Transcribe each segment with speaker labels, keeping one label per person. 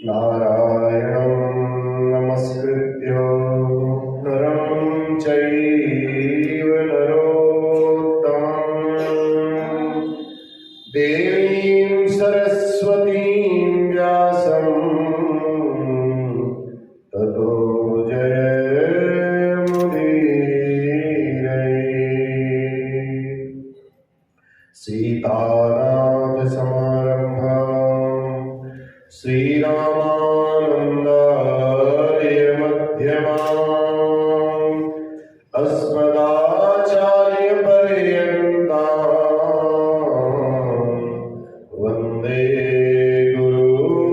Speaker 1: नारायणं नमस्कृत्य नरं चैव नरोत्तमं देवीं सरस्वतीं व्यासं ततो जयमुदीरये। सीतानाथसमारम्भां श्रीरामानन्दार्यमध्यमाम् अस्मदाचार्यपर्यन्तां वन्दे गुरुपरम्पराम्।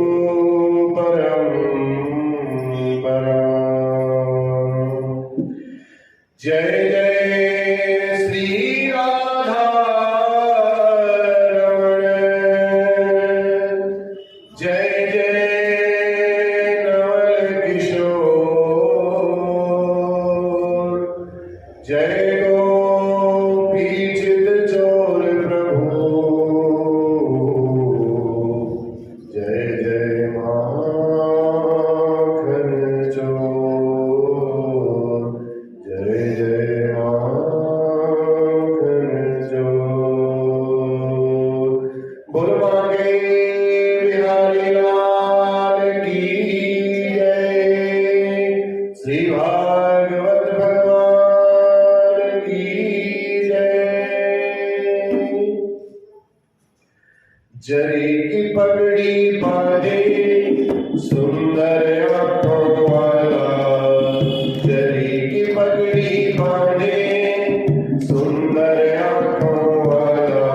Speaker 1: जय जय श्री राधा रमण, जय जय नवल किशोर, जय गोपी चित चोर प्रभु, जय जय माखन चोर, जय जय माखन चोर। बोल मांगे बिहारी लाल की जय, श्री भागवत भगवान की जय। जरी की पगड़ी बांधे सुंदर आंखों वाला, जरी की पगड़ी बांधे सुंदर आंखों वाला,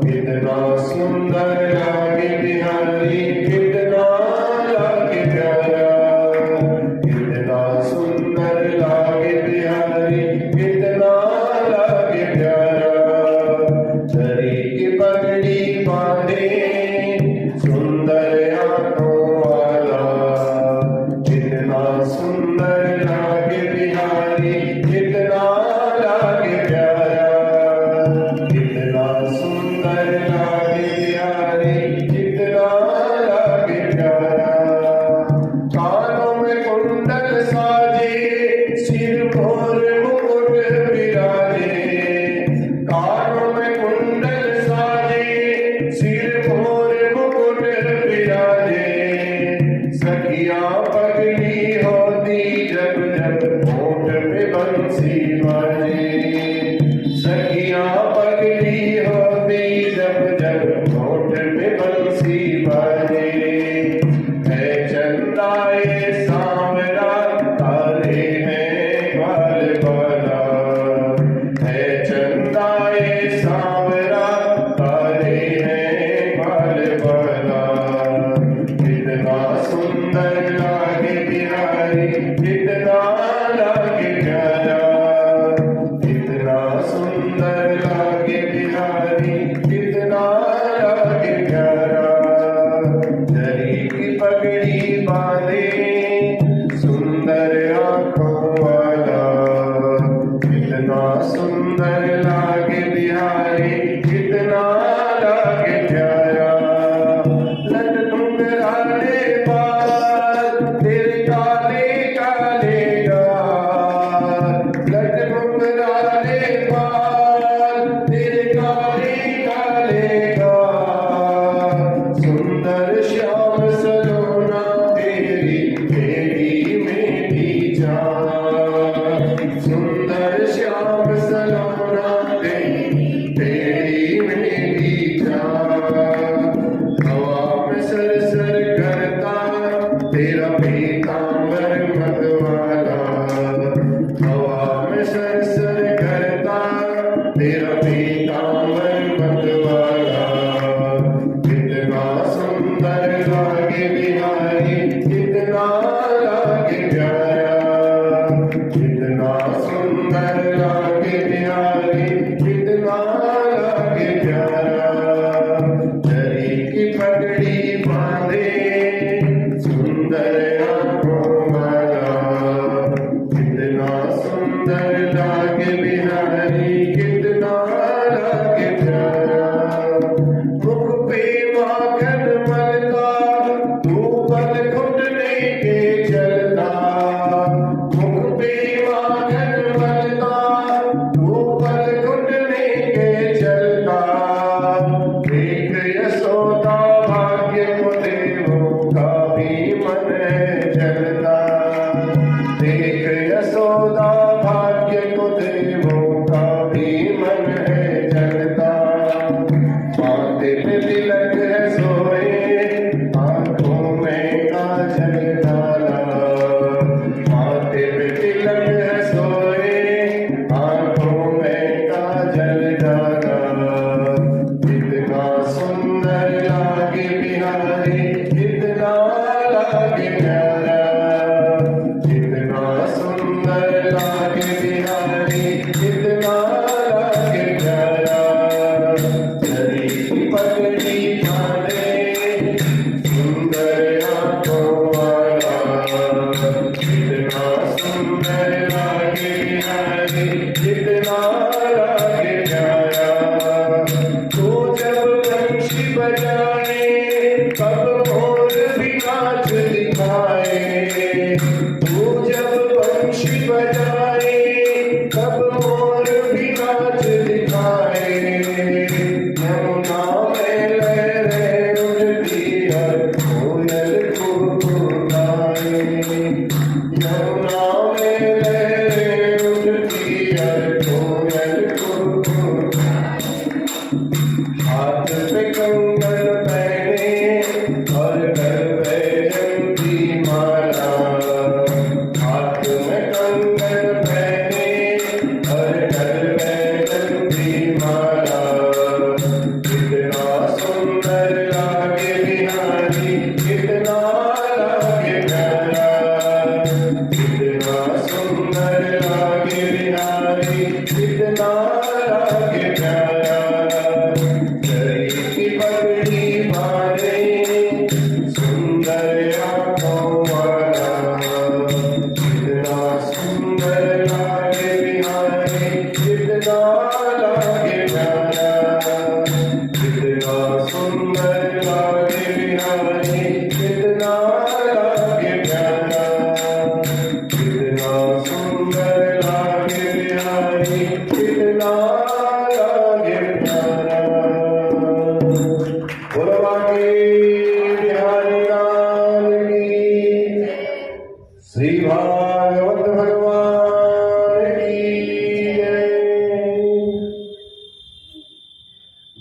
Speaker 1: कितना सुंदर लागे बिहारी, कितना लागे प्यारा, कितना सुंदर लागे बिहारी, कितना लागे प्यारा। जरी की पगड़ी बांधे सुंदर आंखों वाला, कितना सुंदर लागे बिहारी, कितना लागे प्यारा, कितना सुंदर लागे बिहारी, कितना लागे प्यारा। कानों में कुंडल साजे, सिर पर मुकुट विराजे, कानों में कुंडल साजे, सिर पर मुकुट विराजे। सखियां पगड़ी होती जब जब होठ पे बंसी बाजे, सखियां पगड़ी होती जब जब होठ पे बंसी बाजे। है चंदाए सांवरा, काले हैं बाल बाला, है चंदाए सांवरा, काले हैं बाल बाला। कितना सुंदर लागे बिहारी, कितना लागे प्यारा, कितना सुंदर लागे बिहारी, कितना लागे प्यारा। जरी की पगड़ी बांधे सुंदर आंखों वाला, कितना सुंदर लागे बिहारी, कितना लागे प्यारा। लट घुंघराले बाल, तेरे काले काले गाल, लट घुंघराले बाल, तेरे काले काले गाल। सुंदर श्याम सलोना तेरी तेरी मेरी जान, सुंदर श्याम सलोना तेरी तेरी मेरी जान। हवा में सरसर करता तेरा पीतांबर मधुवाला, हवा में सरसर करता तेरा पीतांबर मधुवाला। कितना सुंदर लागे बिहारी, कितना लागे प्यारा, कितना सुंदर लागे बिहारी, कितना लागे प्यारा। जरी की पगड़ी बांधे सुंदर आंखों वाला, कितना सुंदर लागे बिहारी, कितना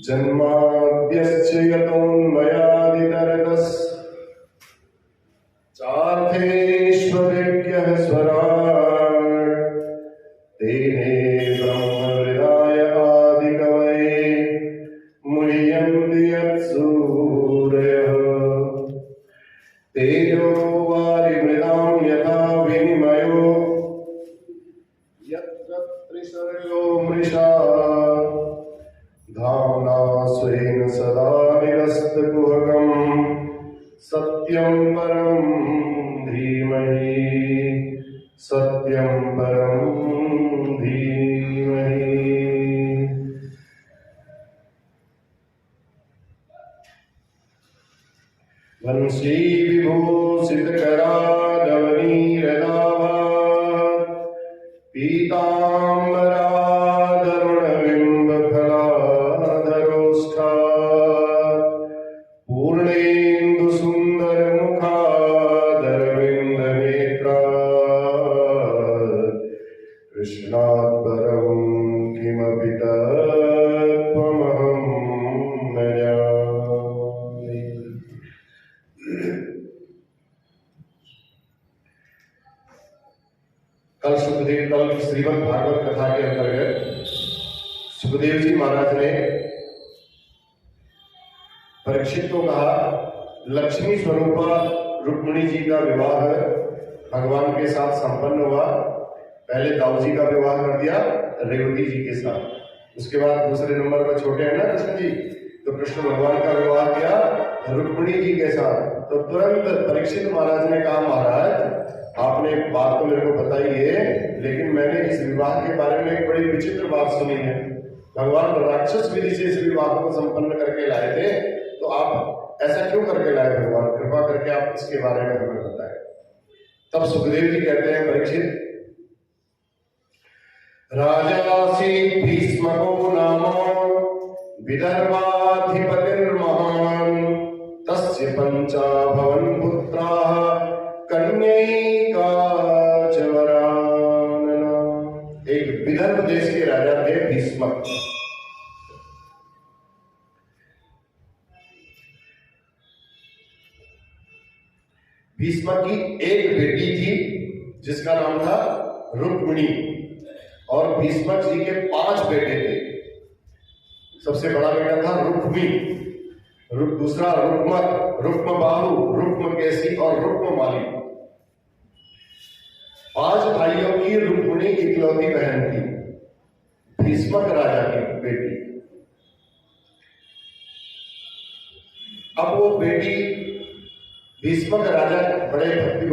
Speaker 1: जन्माद्यस्य यतोन्मयादितरतस् चार्थेष्वभिज्ञः स्वराट् तेने ब्रह्महृदाय आदिकवये मुह्यन्ति यत्सूरयः तेजो वारिमृदां यथा विनिमयो यत्र त्रिसर्गो मृषा धाम्ना स्वेन सदा निरस्तकुहकम् सत्यं परं धीमहि सत्यं परं धीमहि। वंशी विभूषितकराडवनीरनाभा पीताम्बरादरुणबिम्बफलाधरोष्ठा पूर्णेन्दुसुन्दरमुखादरविन्दनेत्रा कृष्णात् परं किमपि तत्त्वमहं न जाने। कल श्रीमद् भागवत कथा के अंतर्गत सुखदेव जी महाराज ने परीक्षित को कहा, लक्ष्मी स्वरूपा रुक्मिणी जी का विवाह भगवान के साथ संपन्न हुआ। पहले दाऊ जी का विवाह कर दिया रेवती जी के साथ, उसके बाद दूसरे नंबर पर छोटे हैं ना कृष्ण जी, तो कृष्ण भगवान का विवाह किया रुक्मिणी जी के साथ। तो तुरंत परीक्षित महाराज ने कहा, महाराज आपने एक बात तो मेरे को बताई है, लेकिन मैंने इस विवाह के बारे में एक बड़ी विचित्र बात सुनी है। भगवान राक्षस विधि से इस विवाह को संपन्न करके लाए थे, तो आप ऐसा क्यों करके लाए भगवान? कृपा करके आप इसके बारे में हमें बताएं। तब सुखदेव जी कहते हैं, परीक्षित राजासी भीष्मको नाम विदर्भाधिपतिर्महान् तस्य पंचाभवन पुत्राः कन्यैका च वरानना। एक विदर्भ देश के राजा थे भीष्मक। भीष्मक की एक बेटी थी जिसका नाम था रुक्मिणी, और भीष्मक जी के 5 बेटे थे। सबसे बड़ा बेटा था रुक्मी, दूसरा रुक्मक, रुक्मबाहु, रुक्मकेशी और रुक्ममाली। 5 भाइयों की रुक्मिणी इकलौती बहन थी, भीष्मक राजा की बेटी। अब वो बेटी भीष्मक राजा बड़े भक्ति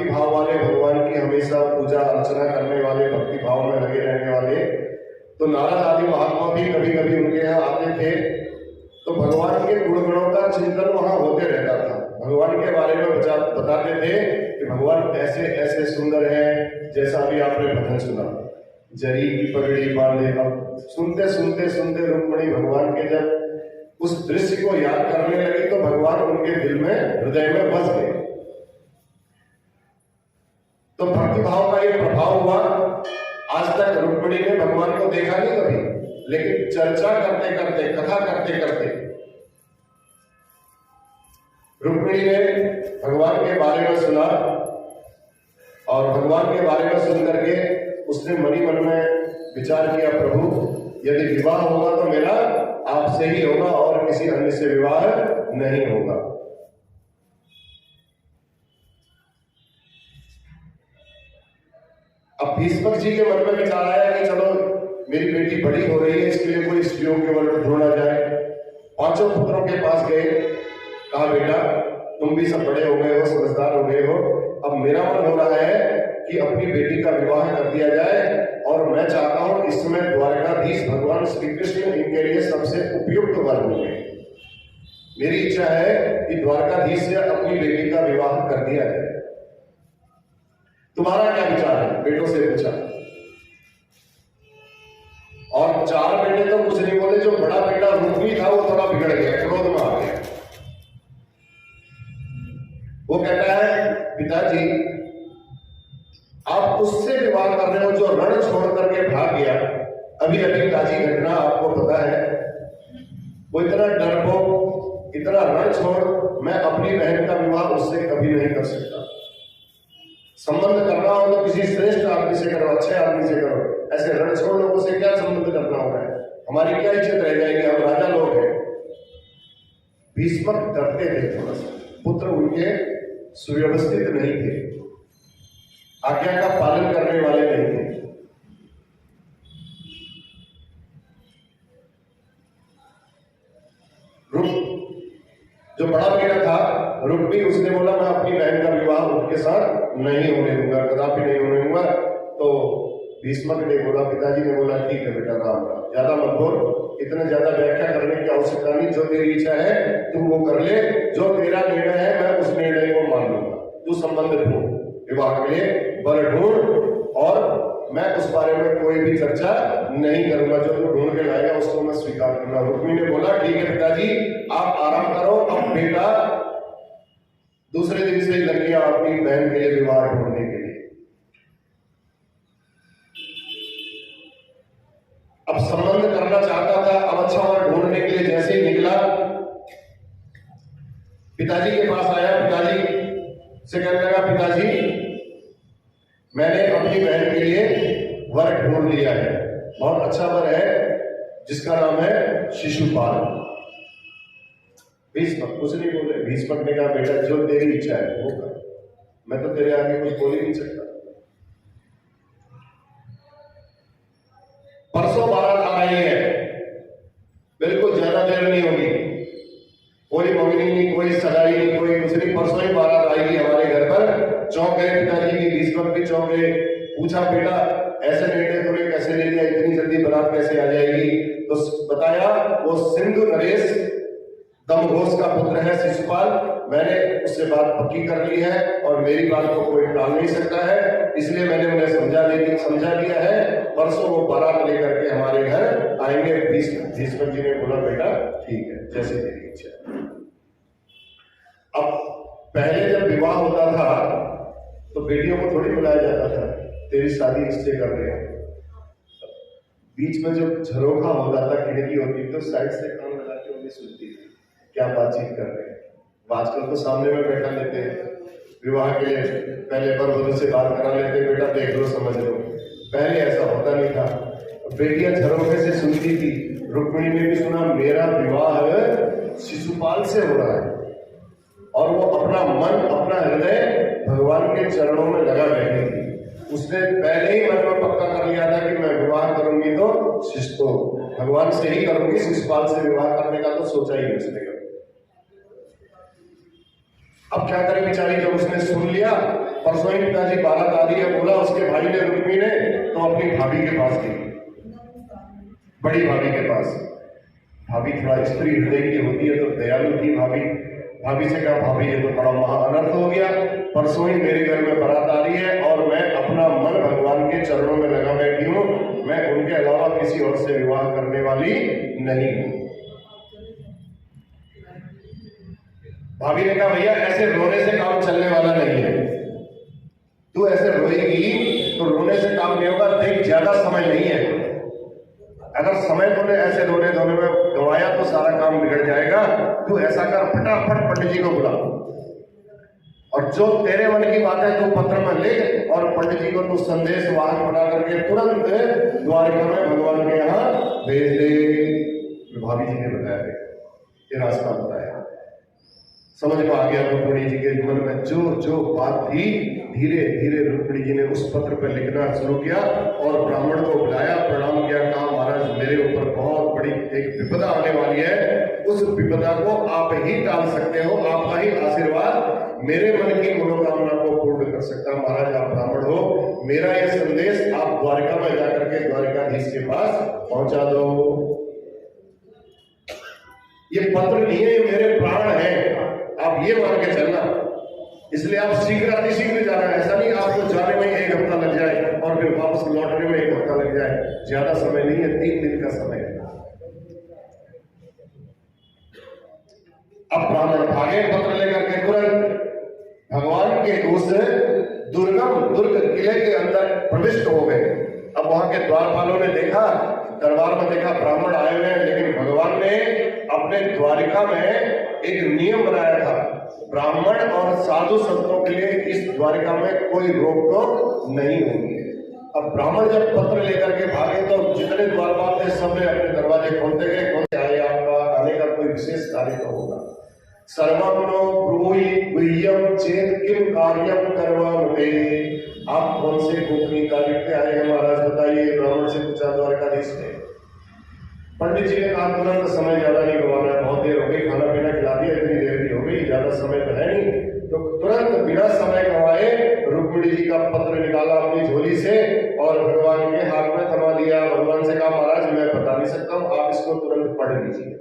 Speaker 1: भाव वाले, भगवान की हमेशा पूजा अर्चना करने वाले, भक्ति भाव में लगे रहने वाले। तो नारद आदि महात्मा भी कभी कभी उनके यहाँ आते थे, तो भगवान के गुणगणों का चिंतन वहां होते रहता था। भगवान के बारे में बताते थे कि भगवान ऐसे ऐसे सुंदर हैं, जैसा अभी आपने भजन सुना, जरी की पगड़ी बांधे। अब सुनते सुनते सुनते रुक्मिणी भगवान के जब उस दृश्य को याद करने लगी, तो भगवान उनके दिल में, हृदय में बस गए। तो भक्ति भाव का ये प्रभाव हुआ। आज तक रुक्मिणी ने भगवान को देखा नहीं कभी, लेकिन चर्चा करते करते, कथा करते करते रुक्मिणी ने भगवान के बारे में सुना, और भगवान के बारे में सुन करके उसने मनी मन में विचार किया, प्रभु यदि विवाह होगा तो मेरा आपसे ही होगा और किसी अन्य से विवाह नहीं होगा। अब भीष्मक जी के मन में विचार आया कि चलो मेरी बेटी बड़ी हो रही है, इसके लिए कोई स्त्रियों के वर्ण ढूंढा जाए। 5 पुत्रों के पास गए, कहा बेटा तुम भी सब बड़े हो गए हो, समझदार हो गए हो, अब मेरा मन हो रहा है कि अपनी बेटी का विवाह कर दिया जाए, और मैं चाहता हूं इस समय द्वारकाधीश भगवान श्री कृष्ण इनके लिए सबसे उपयुक्त वर होंगे। मेरी इच्छा है कि द्वारकाधीश से अपनी बेटी का विवाह कर दिया जाए। तुम्हारा क्या विचार है? बेटों से पूछा, और 4 बेटे तो कुछ नहीं बोले। जो बड़ा बेटा रुक्मी था वो थोड़ा बिगड़ गया, क्रोध में आ गया। वो कहता है, पिताजी आप उससे विवाह कर रहे हो जो रण छोड़ करके भाग गया। अभी अभी ताजी घटना आपको पता है, वो इतना डरपोक, इतना रणछोड़, मैं अपनी बहन का विवाह उससे कभी नहीं कर सकता। संबंध करना हो तो किसी श्रेष्ठ आदमी से करो, अच्छे आदमी से करो। ऐसे रणछोड़ लोगों से क्या संबंध करना होगा? हमारी क्या इज्जत रह जाएगी? हम राजा लोग हैं। भीष्म डरते थे थोड़ा सा, पुत्र उनके सुव्यवस्थित नहीं थे, आज्ञा का पालन करने वाले नहीं थे। जो बड़ा बेटा था रुक्मी, उसने बोला मैं अपनी बहन का विवाह उनके साथ नहीं होने दूंगा, कदापि नहीं होने दूंगा। तो भीष्मक ने बोला, पिताजी ने बोला ठीक है बेटा, राम राम, ज्यादा मत बोल, इतने ज्यादा व्याख्या करने की आवश्यकता नहीं, जो तेरी इच्छा है तू वो कर ले, जो तेरा निर्णय है मैं उस निर्णय को मान लूंगा। तू संबंध ढूंढ, विवाह के लिए वर ढूंढ, और मैं उस बारे में कोई भी चर्चा नहीं करूंगा, जो तू ढूंढ के लाएगा उसको मैं स्वीकार करूंगा। रुक्मी ने बोला ठीक है पिताजी, आप आराम करो, अब बेटा दूसरे दिन से लग गया अपनी बहन के लिए विवाह ढूंढने के लिए। अब संबंध करना चाहता था, अब अच्छा और ढूंढने के लिए जैसे ही निकला, पिताजी के पास आया, पिताजी से कहने लगा, पिताजी मैंने अपनी बहन के लिए वर ढूंढ लिया है, बहुत अच्छा वर है जिसका नाम है शिशुपाल। भीष्मक कुछ नहीं बोले। भीष्मक ने कहा बेटा जो तेरी इच्छा है वो कर, मैं तो तेरे आगे कुछ बोल ही नहीं सकता। परसों बारात आ रही है, बिल्कुल ज्यादा देर नहीं होगी, कोई मंगनी नहीं, कोई सगाई नहीं, कोई कुछ नहीं, परसों ही बारात आएगी हमारे घर पर। चौंक गए पिताजी की, भीष्मक भी चौंक गए। पूछा बेटा ऐसे निर्णय तूने कैसे ले लिया, इतनी जल्दी बारात कैसे आ जाएगी? तो बताया वो सिंधु नरेश दमघोष का पुत्र है शिशुपाल, मैंने उससे बात पक्की कर ली है और मेरी बात को कोई टाल नहीं सकता है, इसलिए मैंने उन्हें समझा दिया है, परसों वो बारात लेकर के हमारे घर आएंगे। भीष्मक जी ने बोला बेटा ठीक है, जैसे तेरी इच्छा। अब पहले जब विवाह होता था तो बेटियों को थोड़ी बुलाया जाता था, तेरी शादी इससे कर रहे हैं। बीच में जब झरोखा होता था, खिड़की होती तो साइड से काम लगा के उन्हें सुनती थी क्या बातचीत कर रहे हैं। आजकल तो सामने में बैठा लेते हैं, विवाह के लिए पहले वर वधू से बात करा लेते, बेटा देख लो समझ लो। पहले ऐसा होता नहीं था, बेटियां झरोखे से सुनती थी। रुक्मिणी ने भी सुना मेरा विवाह शिशुपाल से हो रहा है, और वो अपना मन अपना हृदय भगवान के चरणों में लगा बैठी थी। उसने पहले ही मन में पक्का कर लिया था कि मैं विवाह करूंगी तो भगवान से ही करूंगी, शिशुपाल से विवाह करने का तो सोचा ही नहीं उसने। अब क्या करे बेचारी, जब उसने सुन लिया, परसों ही पिताजी बारात आ रही है बोला, उसके भाई ने रुक्मी ने तो अपनी भाभी के पास गई, बड़ी भाभी के पास। भाभी थोड़ा स्त्री हृदय की होती है तो दयालु थी भाभी से कहा भाभी ये तो बड़ा महा अनर्थ हो गया, परसों ही मेरे घर में बारात आ रही है और मैं अपना मन भगवान के चरणों में लगा बैठी हूं, मैं उनके अलावा किसी और से विवाह करने वाली नहीं हूं। भाभी ने कहा भैया ऐसे रोने से काम चलने वाला नहीं है, तू ऐसे रोएगी तो रोने से काम नहीं होगा, देख ज्यादा समय नहीं है, अगर समय तूने ऐसे रोने धोने में गंवाया तो सारा काम बिगड़ जाएगा। तू ऐसा कर, फटाफट पंडित जी को बुला, और जो तेरे मन की बात है तू पत्र में लिख, और पंडित जी को तू संदेश वाहक बना करके तुरंत द्वारका में भगवान के यहाँ भेज दे। भाभी जी ने बताया, ये रास्ता बताया, समझ में आ गया रुक्मिणी जी के मन में जो जो बात थी। धीरे धीरे रुक्मिणी जी ने उस पत्र पर लिखना शुरू किया और ब्राह्मण को बुलाया, प्रणाम किया, कहा महाराज मेरे ऊपर बहुत बड़ी एक विपदा आने वाली है, उस विपदा को आप ही टाल सकते हो, आपका ही आशीर्वाद मेरे मन की मनोकामना को पूर्ण कर सकता है। महाराज आप ब्राह्मण हो, मेरा यह संदेश आप द्वारका में जाकर के द्वारकाधीश के पास पहुंचा दो। ये पत्र नहीं है, मेरे प्राण है, आप ये मान के चलना, इसलिए आप शीघ्र अतिशीघ्र जाना, ऐसा नहीं आपको जाने में 1 हफ्ता लग जाए और फिर वापस लौटने में 1 हफ्ता लग जाए, ज्यादा समय नहीं है, 3 दिन का समय है। अब ब्राह्मण भागे पत्र लेकर के तुरंत भगवान के उस दुर्ग किले के अंदर प्रविष्ट हो गए। अब वहां के द्वारपालों ने देखा, दरबार में देखा ब्राह्मण आए हुए हैं, लेकिन भगवान ने अपने द्वारिका में एक नियम बनाया था, ब्राह्मण और साधु संतों के लिए इस द्वारिका में कोई रोक टोक नहीं होगी। अब ब्राह्मण जब पत्र लेकर के भागे तो जितने द्वारपाल थे सबने अपने दरवाजे खोलते गए, खोलते आए, आपका आने का कोई विशेष कार्य तो होगा। सर्वमनो ब्रूहि गुह्यम चेत किम कार्यम करवामते, आप कौन से गोपनीय कार्य पे आए हैं महाराज बताइए, ब्राह्मण से पूछा द्वारकाधीश ने। पंडित जी ने कहा तुरंत समय ज्यादा नहीं गवाना है, बहुत देर हो गई, खाना पीना खिला दिया, इतनी देर भी हो गई, ज्यादा समय तो है नहीं, तो तुरंत बिना समय गवाए रुक्मिणी जी का पत्र निकाला अपनी झोली से और भगवान के हाथ में थमा दिया। भगवान से कहा महाराज मैं बता नहीं सकता हूं, आप इसको तुरंत पढ़ लीजिए,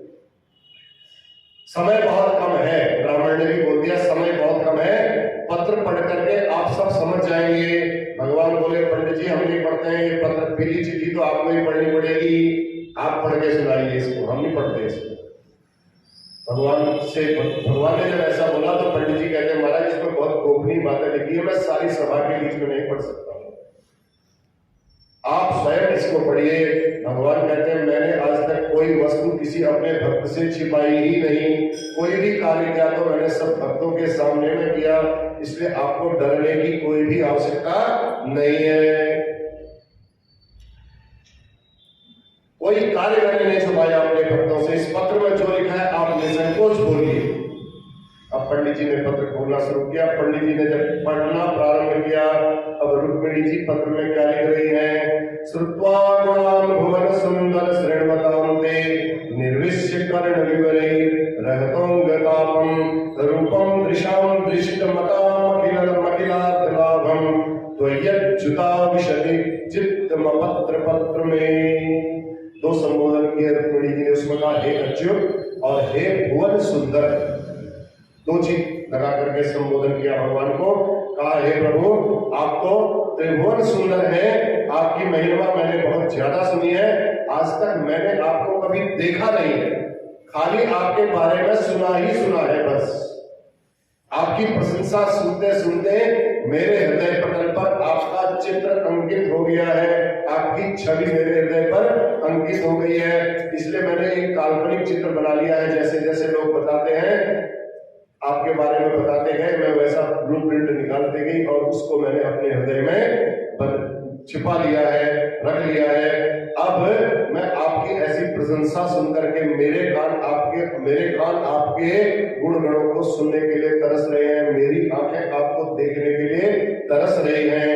Speaker 1: समय बहुत कम है। ब्राह्मण ने भी बोल दिया समय बहुत कम है, पत्र पढ़ करके आप सब समझ जाएंगे। भगवान बोले पंडित जी हम नहीं पढ़ते हैं, ये पत्र पीली चिट्ठी तो आपको ही पढ़नी पड़ेगी, आप पढ़ के सुनाइए इसको, हम नहीं पढ़ते इसको। भगवान ने जब ऐसा बोला तो पंडित जी कहते हैं महाराज इसमें बहुत गोपनीय बातें लिखी है, मैं सारी सभा के बीच में नहीं पढ़ सकता हूं, आप स्वयं इसको पढ़िए। भगवान कहते हैं मैंने आज तक कोई वस्तु किसी अपने भक्त से छिपाई ही नहीं, कोई भी कार्य किया तो मैंने सब भक्तों के सामने में किया, इसलिए आपको डरने की कोई भी आवश्यकता नहीं है। कोई कार्य मैंने नहीं छुपाया अपने भक्तों से, इस पत्र में जो लिखा है आप निसंकोच बोलिए। अब पंडित जी ने पत्र खोलना शुरू किया। पंडित जी ने जब पढ़ना प्रारंभ किया, अब रुक्मिणी जी पत्र में क्या लिख रही हैं, श्रुत्वा गुणान् भुवन सुंदर श्रृण्वतां ते निर्विश्य कर्ण विवरै रहतोंगतापं रूपं दृशां दृष्टमतां अखिलार्थलाभं त्वय्यच्युता विशति चित्तमपत्र पत्र में। दो संबोधन किए रुक्मिणी जी ने, उसमें कहा हे अच्युत और हे भुवन सुंदर, दो चीज लगा करके संबोधन किया भगवान को। कहा हे प्रभु आप तो त्रिभुवन सुंदर हैं, आपकी महिमा मैंने बहुत ज्यादा सुनी है, आज तक मैंने आपको कभी देखा नहीं है, खाली आपके बारे में सुना ही सुना है बस। आपकी प्रशंसा सुनते सुनते मेरे हृदय पटल पर आपका चित्र अंकित हो गया है, आपकी छवि मेरे हृदय पर अंकित हो गई है, इसलिए मैंने एक काल्पनिक चित्र बना लिया है। जैसे जैसे लोग बताते हैं आपके बारे में बताते हैं, मैं वैसा ब्लूप्रिंट निकालते गई और उसको मैंने अपने हृदय में छिपा लिया है, रख लिया है। अब मैं आपकी ऐसी प्रशंसा सुनकर के मेरे कान आपके गुण गणों को सुनने के लिए तरस रहे हैं, मेरी आंखें आपको देखने के लिए तरस रही हैं।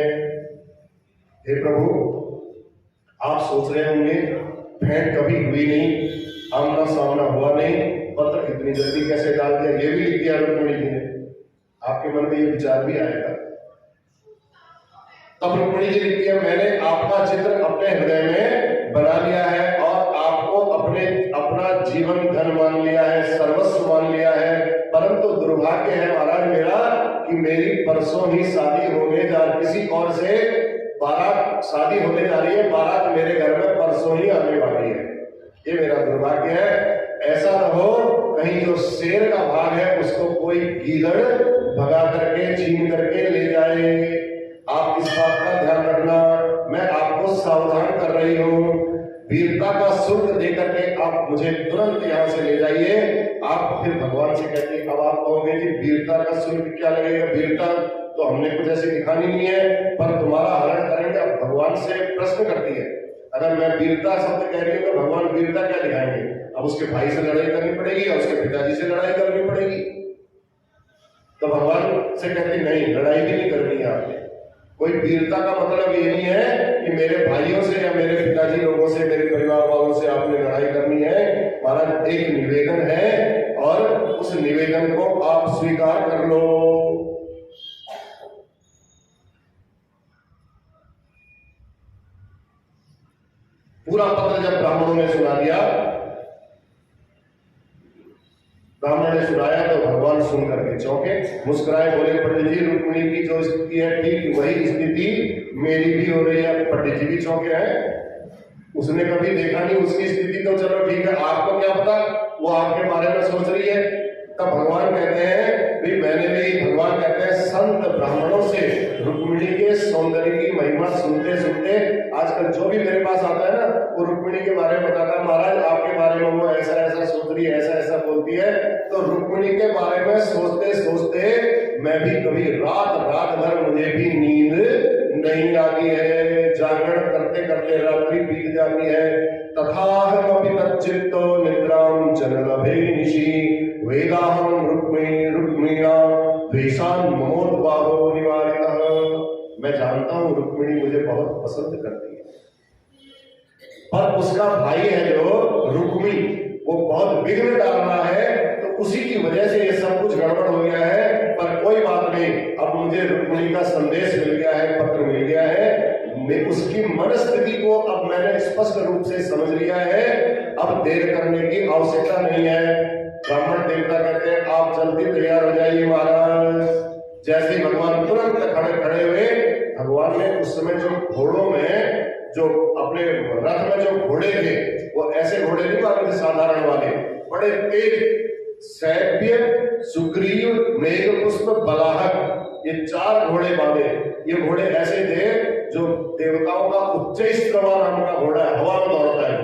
Speaker 1: हे प्रभु आप सोच रहे होंगे भेंट कभी हुई नहीं, आमना सामना हुआ नहीं, पत्र इतनी जल्दी कैसे डाल दिया, ये भी लिख दिया रुक्मिणी जी ने, आपके मन में ये विचार भी आएगा। तब रुक्मिणी जी लिखती है मैंने आपका चित्र अपने हृदय में बना लिया है और आपको अपना जीवन धन मान लिया है, सर्वस्व मान लिया है, परंतु दुर्भाग्य है महाराज मेरा कि मेरी परसों ही शादी होने जा रही, किसी और से बारात शादी होने जा रही है, बारात मेरे घर में परसों ही आने वाली है, ये मेरा दुर्भाग्य है। ऐसा न हो कहीं जो शेर का भाग है उसको कोई गीदड़ भगा करके छीन करके ले जाए, आप इस बात का ध्यान रखना, मैं आपको सावधान कर रही हूँ। वीरता का शुल्क देकर के आप मुझे तुरंत यहाँ से ले जाइए। आप फिर भगवान से कहते हैं, अब आप कहोगे कि वीरता का शुल्क क्या लगेगा, वीरता तो हमने कुछ ऐसी दिखानी नहीं है, पर तुम्हारा हरण करेंगे। अब भगवान से प्रश्न करती है, अगर मैं वीरता शब्द कह रही हूँ तो भगवान वीरता क्या दिखाएंगे, अब उसके भाई से लड़ाई करनी पड़ेगी और उसके पिताजी से लड़ाई करनी पड़ेगी। तो भगवान से कहते नहीं, लड़ाई भी नहीं करनी है आपने, कोई वीरता का मतलब ये नहीं है कि मेरे भाइयों से या मेरे पिताजी लोगों से, मेरे परिवार वालों से आपने लड़ाई करनी है। महाराज एक निवेदन है और उस निवेदन को आप स्वीकार कर लो। पूरा पत्र जब ब्राह्मणों ने सुना दिया, ब्राह्मण ने सुनाया तो भगवान सुन करके चौंके, मुस्कुराए, बोले पंडित जी रुक्मिणी की जो स्थिति है ठीक वही स्थिति मेरी भी हो रही है। पंडित जी भी चौंके हैं, उसने कभी देखा नहीं उसकी स्थिति, तो चलो ठीक है, आपको क्या पता वो आपके बारे में सोच रही है। तब भगवान कहते हैं भाई मैंने भी, भगवान कहते हैं संत ब्राह्मणों से रुक्मिणी के सौंदर्य की महिमा सुनते सुनते आजकल जो भी मेरे पास आता है ना वो रुक्मिणी के बारे में बताता है, महाराज आपके बारे में वो ऐसा ऐसा सोच रही है, ऐसा ऐसा बोलती है। तो रुक्मिणी के बारे में सोचते सोचते मैं भी कभी रात रात भर मुझे भी नींद नहीं आती है, जागरण करते करते रात्रि बीत जाती है। तथाहमपि तच्चित्तो निद्रां च न लभे निशि वेदाहं रुक्मिणी रुक्मिण्या द्वेषान् ममोद्भावो निवारितः। मैं जानता हूं रुक्मिणी मुझे बहुत पसंद करती है, पर उसका भाई है जो रुक्मी, वो बहुत विघ्न डाल रहा है, तो उसी की वजह से ये सब कुछ गड़बड़ हो गया है। पर कोई बात नहीं, अब मुझे रुक्मिणी का संदेश मिल गया है, पत्र मिल गया है, मैं उसकी मनस्थिति को अब मैंने स्पष्ट रूप से समझ लिया है। अब देर करने की आवश्यकता नहीं है। ब्राह्मण देवता कहते हैं आप जल्दी तैयार हो जाइए महाराज। जैसे ही भगवान तुरंत खड़े हुए, भगवान ने उस समय जो घोड़ों में, जो अपने रथ में जो घोड़े थे, वो ऐसे घोड़े नहीं मालूम थे साधारण वाले, बड़े तेज, सैव्य, सुग्रीव, मेघपुष्प, बलाहक, ये 4 घोड़े बांधे। ये घोड़े ऐसे थे जो देवताओं का उच्चैश्रवा नाम का घोड़ा है, हवा में दौड़ता है,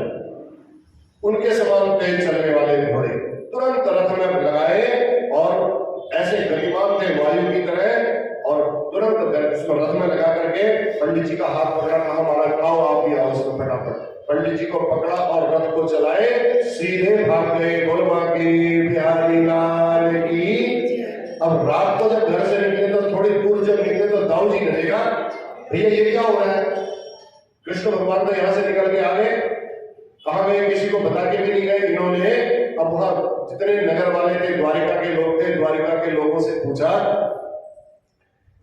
Speaker 1: उनके समान तेज चलने वाले घोड़े तुरंत रथ में लगाए और ऐसे गतिमान थे वायु की तरह, और तुरंत उसको रथ में लगा करके पंडित जी का हाथ पकड़ा, कहा महाराज आओ आप भी आओ उसको फटाफट। पंडित जी को पकड़ा और रथ को चलाए, सीधे भाग गए। बोल बाकी बिहारी लाल की। अब रात को जब घर से निकले तो थोड़ी दूर जब निकले तो दाऊ जी कहेगा भैया ये क्या हो रहा है। कृष्ण भगवान तो यहाँ से निकल के आ गए, कहाँ गए किसी को बता के भी नहीं गए इन्होंने। अब वहां जितने नगर वाले थे, द्वारिका के लोग थे, द्वारिका के लोगों से पूछा,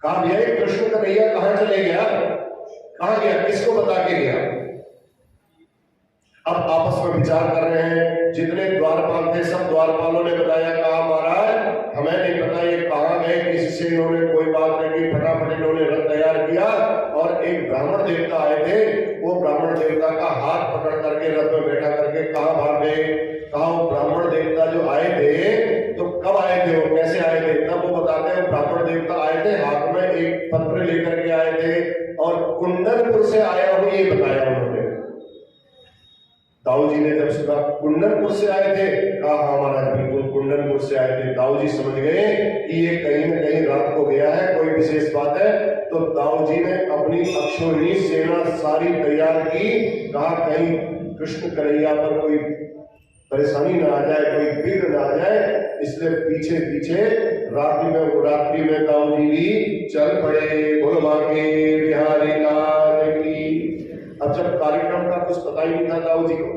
Speaker 1: कहा भैया कृष्ण कन्हैया कहाँ चले गया, कहाँ गया, किसको बता के गया। अब आपस में विचार कर रहे हैं। जितने द्वारपाल थे सब द्वारपालों ने बताया, कहा महाराज हमें नहीं पता ये कहाँ गए, किसी से इन्होंने कोई बात नहीं की। फटाफट इन्होंने रथ तैयार किया और एक ब्राह्मण देवता आए थे, वो ब्राह्मण देवता का हाथ पकड़ करके रथ में बैठा करके कहा भाग गए। कहा वो ब्राह्मण देवता जो आए थे तो कब आए थे, वो कैसे आए थे, तब वो बताते हैं ब्राह्मण देवता आए थे, हाथ में एक पत्र लेकर के आए थे और कुंडनपुर से आया हूं ये बताया उन्होंने। दाऊ जी ने जब सुना कुंडनपुर से आए थे, कहा हाँ महाराज बिल्कुल कुंडनपुर से आए थे। दाऊ जी समझ गए कि ये कहीं न कहीं रात को गया है, कोई विशेष बात है। तो दाऊ जी ने अपनी अक्षौहिणी सेना सारी तैयार की, कहा कहीं कृष्ण कन्हैया पर कोई परेशानी ना आ जाए, कोई विघ्न ना आ जाए, इसलिए पीछे पीछे रात्रि में दाऊ जी भी चल पड़े। बोलो बाके बिहारी लाल की। अब जब कार्यक्रम का कुछ पता ही नहीं था दाऊ जी को,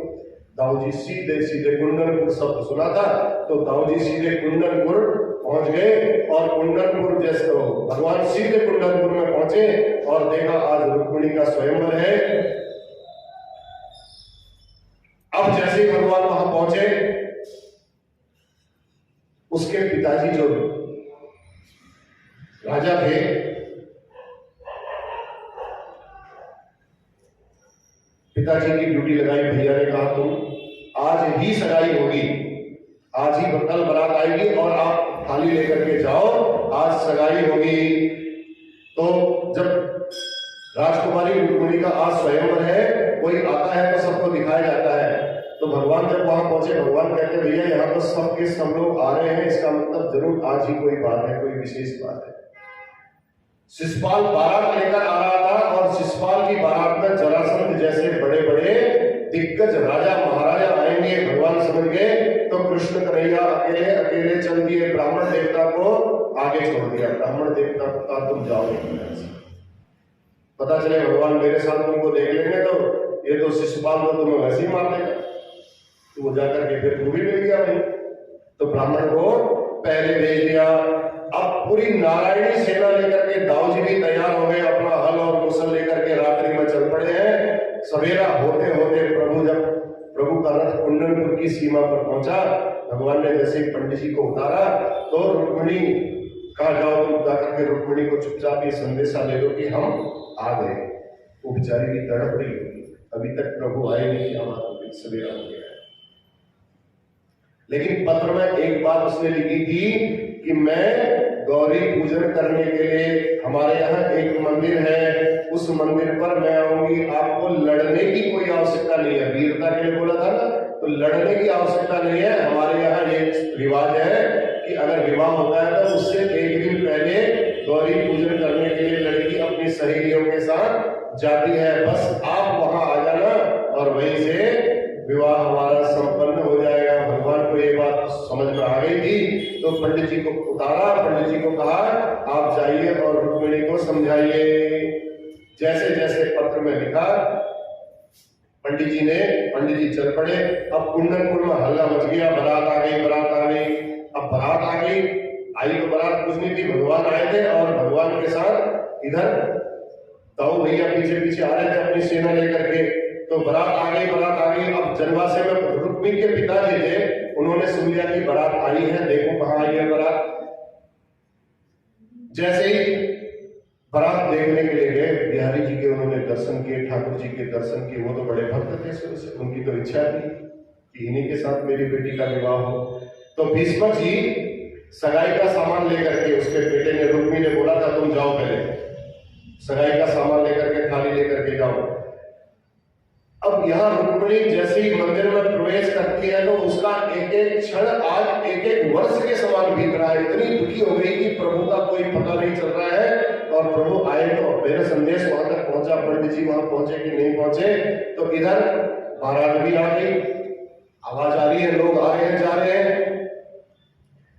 Speaker 1: दाऊ जी सीधे सीधे कुंडनपुर शब्द सुना था तो दाऊ जी सीधे कुंडनपुर पहुंच गए। और कुंडनपुर जैसे भगवान सीधे कुंडनपुर में पहुंचे और देखा आज रुक्मिणी का स्वयंवर है। अब जैसे ही भगवान वहां पहुंचे, उसके पिताजी जो राजा थे, पिताजी की ड्यूटी लगाई। भैया ने कहा तुम आज ही सगाई होगी, आज ही कल बारात आएगी और आप थाली लेकर के जाओ, आज सगाई होगी। तो जब राजकुमारी रुक्मिणी का आज स्वयंवर है, कोई आता है तो सबको दिखाया जाता है। तो भगवान जब वहां पहुंचे, भगवान कहते भैया यहाँ तो सबके सब लोग आ रहे हैं, इसका मतलब जरूर आज ही कोई बात है, कोई विशेष बात है। शिशुपाल बारात लेकर आ रहा था और शिशुपाल की बारात में जरासंध जैसे बड़े बड़े दिग्गज राजा महाराजा आएंगे। भगवान समझ गए तो कृष्ण कन्हैया अकेले अकेले चल दिए, ब्राह्मण देवता को आगे छोड़ दिया। ब्राह्मण देवता को कहा तुम जाओ, पता चले भगवान मेरे साथ तुमको देख लेंगे तो ये तो शिशुपाल को तुम्हें वैसे ही मार देगा। तो वो जाकर के फिर तू भी मिल गया भाई, तो ब्राह्मण को पहले भेज दिया। अब पूरी नारायणी सेना लेकर के दाऊ जी भी तैयार हो गए, अपना हल और मुसल लेकर के रात्रि में चल पड़े हैं। सवेरा होते होते प्रभु का रथ कुंडनपुर की सीमा पर पहुंचा। भगवान ने जैसे पंडित जी को उतारा तो रुक्मिणी कहा जाओ तुम जाकर के रुक्मिणी को चुपचाप ये संदेशा ले लो कि हम आ गए। वो बेचारी भी तड़प रही होगी, अभी तक प्रभु आए नहीं, हमारा सवेरा हो गया है। लेकिन पत्र में एक बात उसने लिखी थी कि मैं गौरी पूजन करने के लिए हमारे यहाँ एक मंदिर है, उस मंदिर पर मैं आऊंगी, आपको लड़ने की कोई आवश्यकता नहीं है। वीरता के लिए बोला था ना, तो लड़ने की आवश्यकता नहीं है। हमारे यहाँ ये रिवाज है कि अगर विवाह होता है तो उससे एक दिन पहले गौरी पूजन करने के लिए लड़की अपनी सहेलियों के साथ जाती है। बस आप वहां आ जाना और वहीं से विवाह हमारा संपन्न हो जाएगा। भगवान को ये बात समझ में आ गई थी तो पंडित जी को उतारा, पंडित जी को कहा आप जाइए और रुक्मिणी को समझाइए। जैसे जैसे पत्र में लिखा पंडित जी चल पड़े। अब कुंडनपुर में हल्ला मच गया, बारात आ गई, बारात आ गई। अब बारात आ गई, आई तो बारात कुछ नहीं थी, भगवान आए थे और भगवान के साथ इधर ताऊ भैया पीछे पीछे आ रहे थे अपनी सेना लेकर के। तो बारात आ गई, बारात आ गई। अब जनवासे में रुक्मिणी के पिताजी थे, उन्होंने सुन लिया कि बारात आई है, देखो कहाँ आई है बारात। जैसे ही बारात देखने के लिए गए, बिहारी जी के उन्होंने दर्शन किए, ठाकुर जी के दर्शन किए। वो तो बड़े भक्त थे, उनकी तो इच्छा थी कि इन्हीं के साथ मेरी बेटी का विवाह हो। तो भीष्म जी सगाई का सामान लेकर के, उसके बेटे ने रुक्मिणी ने बोला था तुम जाओ पहले सगाई का सामान लेकर के, थाली लेकर के जाओ। अब यहाँ रुक्मिणी जैसे ही मंदिर में प्रवेश करती है तो उसका एक एक क्षण आज एक एक वर्ष के समान बीत रहा है। इतनी दुखी हो गई कि प्रभु का कोई पता नहीं चल रहा है। और प्रभु आए तो मेरा संदेश वहां तक पहुंचा, पंडित जी वहां पहुंचे कि नहीं पहुंचे। तो इधर बारात भी आ गई, आवाज आ रही है, लोग आ रहे हैं जा रहे हैं।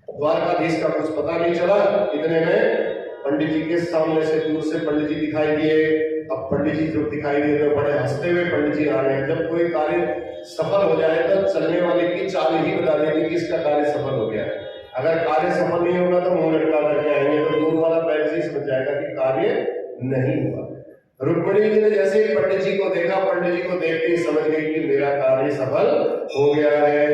Speaker 1: द्वारकाधीश का कुछ पता नहीं चला। इतने में पंडित जी के सामने से दूर से पंडित जी दिखाई दिए। अब पंडित जी जो दिखाई दिए तो बड़े हंसते हुए पंडित जी आ रहे हैं। जब कोई कार्य सफल हो जाए तो चलने वाले की चाल ही बता देगी कि इसका कार्य सफल हो गया है। अगर कार्य सफल नहीं होगा तो मुंह लटका करके आएंगे, तो दूर वाला पहले से समझ जाएगा कि कार्य नहीं हुआ। रुक्मिणी जी ने जैसे ही पंडित जी को देखा, पंडित जी को देखते ही समझ गई कि मेरा कार्य सफल हो गया है।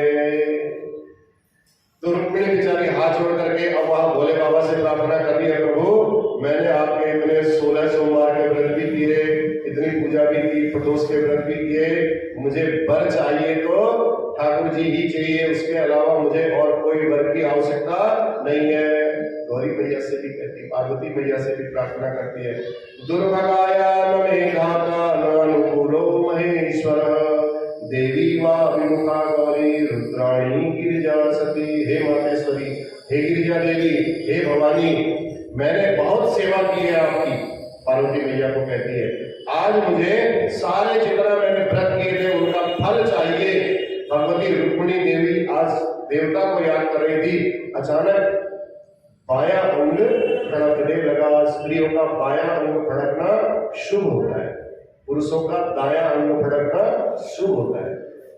Speaker 1: तो रुक्मिणी बेचारी हाथ जोड़ करके अब वहां भोले बाबा से प्रार्थना कर रही है, प्रभु मैंने आपके इतने 16 सोमवार के व्रत भी किए, इतनी पूजा भी की, प्रदोष के व्रत भी किए, मुझे वर चाहिए तो ठाकुर जी ही चाहिए, उसके अलावा मुझे और कोई वर की आवश्यकता नहीं है। गौरी मैया से भी कहती, पार्वती मैया से भी प्रार्थना करती है, दुर्भगाया न मेघाता न अनुकूलो महेश्वर देवी वा विमुखा गौरी रुद्राणी गिरिजा सती। हे मातेश्वरी, हे गिरिजा देवी, हे भवानी, मैंने बहुत सेवा की है आपकी। पार्वती मैया को कहती है आज मुझे सारे जितना मैंने व्रत किए थे उनका फल चाहिए। भगवती रुक्मिणी देवी आज देवता को याद कर रही थी। अचानक बायां अंग फड़कने लगा। स्त्रियों का बायां अंग फड़कना शुभ होता है, पुरुषों का दायां अंग फड़कना शुभ होता है।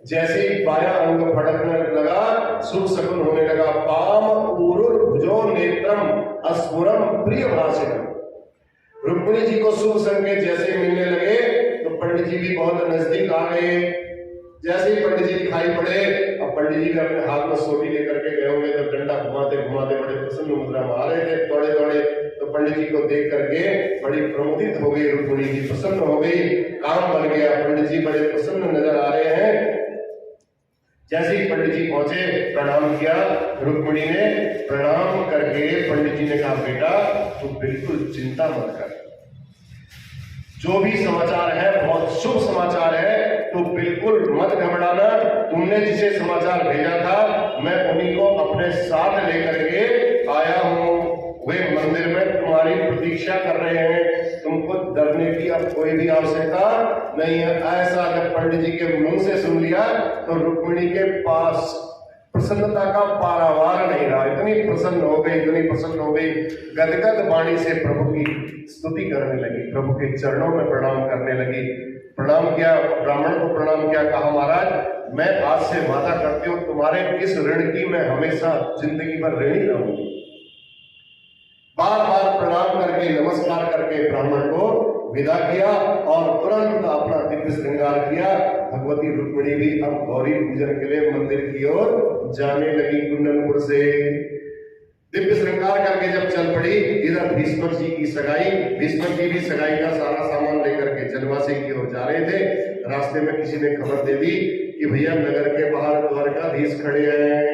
Speaker 1: जैसे ही बायां अंग फड़कने लगा शुभ शकुन होने लगा। पाम ऊरुर भुजो नेत्रम अस्फुरम प्रिय भाषिणम। रुक्मिणी जी को शुभ संकेत जैसे मिलने लगे तो पंडित जी भी बहुत नजदीक आ गए। जैसे ही पंडित जी दिखाई पड़े, अब पंडित जी ने अपने हाथ में सोटी लेकर के गए होंगे, तो डंडा घुमाते घुमाते बड़े प्रसन्न मुद्रा में आ रहे थे दौड़े दौड़े। तो पंडित जी को देख करके बड़ी प्रमुदित हो गई रुक्मिणी जी, प्रसन्न हो गई, काम बन गया। पंडित जी बड़े प्रसन्न नजर आ रहे हैं। जैसे ही पंडित जी पहुंचे, प्रणाम किया, रुक्मिणी ने प्रणाम करके पंडित जी ने कहा बेटा तू बिल्कुल चिंता मत कर, जो भी समाचार है बहुत शुभ समाचार है, तो बिल्कुल मत घबराना। तुमने जिसे समाचार भेजा था मैं उन्हीं को अपने साथ लेकर के आया हूं। वे मंदिर में तुम्हारी प्रतीक्षा कर रहे हैं, तुमको डरने की अब कोई भी आवश्यकता नहीं है। ऐसा जब पंडित जी के मुंह से सुन लिया तो रुक्मिणी के पास प्रसन्नता का पारावार नहीं रहा। इतनी प्रसन्न हो गई, इतनी प्रसन्न हो गई, गदगद वाणी से प्रभु की स्तुति करने लगी, प्रभु के चरणों में प्रणाम करने लगी। प्रणाम किया, ब्राह्मण को प्रणाम किया, कहा महाराज मैं आज से वादा करती हूँ तुम्हारे इस ऋण की मैं हमेशा जिंदगी भर ऋणी रहूंगी। बार बार प्रणाम करके नमस्कार करके ब्राह्मण को विदा किया और तुरंत अपना दिव्य श्रृंगार किया। भगवती रुक्मिणी भी अब गौरी पूजन के लिए मंदिर की ओर जाने लगी। कुंडनपुर से दिव्य श्रृंगार करके जब चल पड़ी, इधर भीष्म जी की सगाई, भीष्म जी भी सगाई का सारा सामान लेकर के जनवासी की ओर जा रहे थे। रास्ते में किसी ने खबर दे दी कि भैया नगर के बाहर द्वारकाधीश खड़े हैं।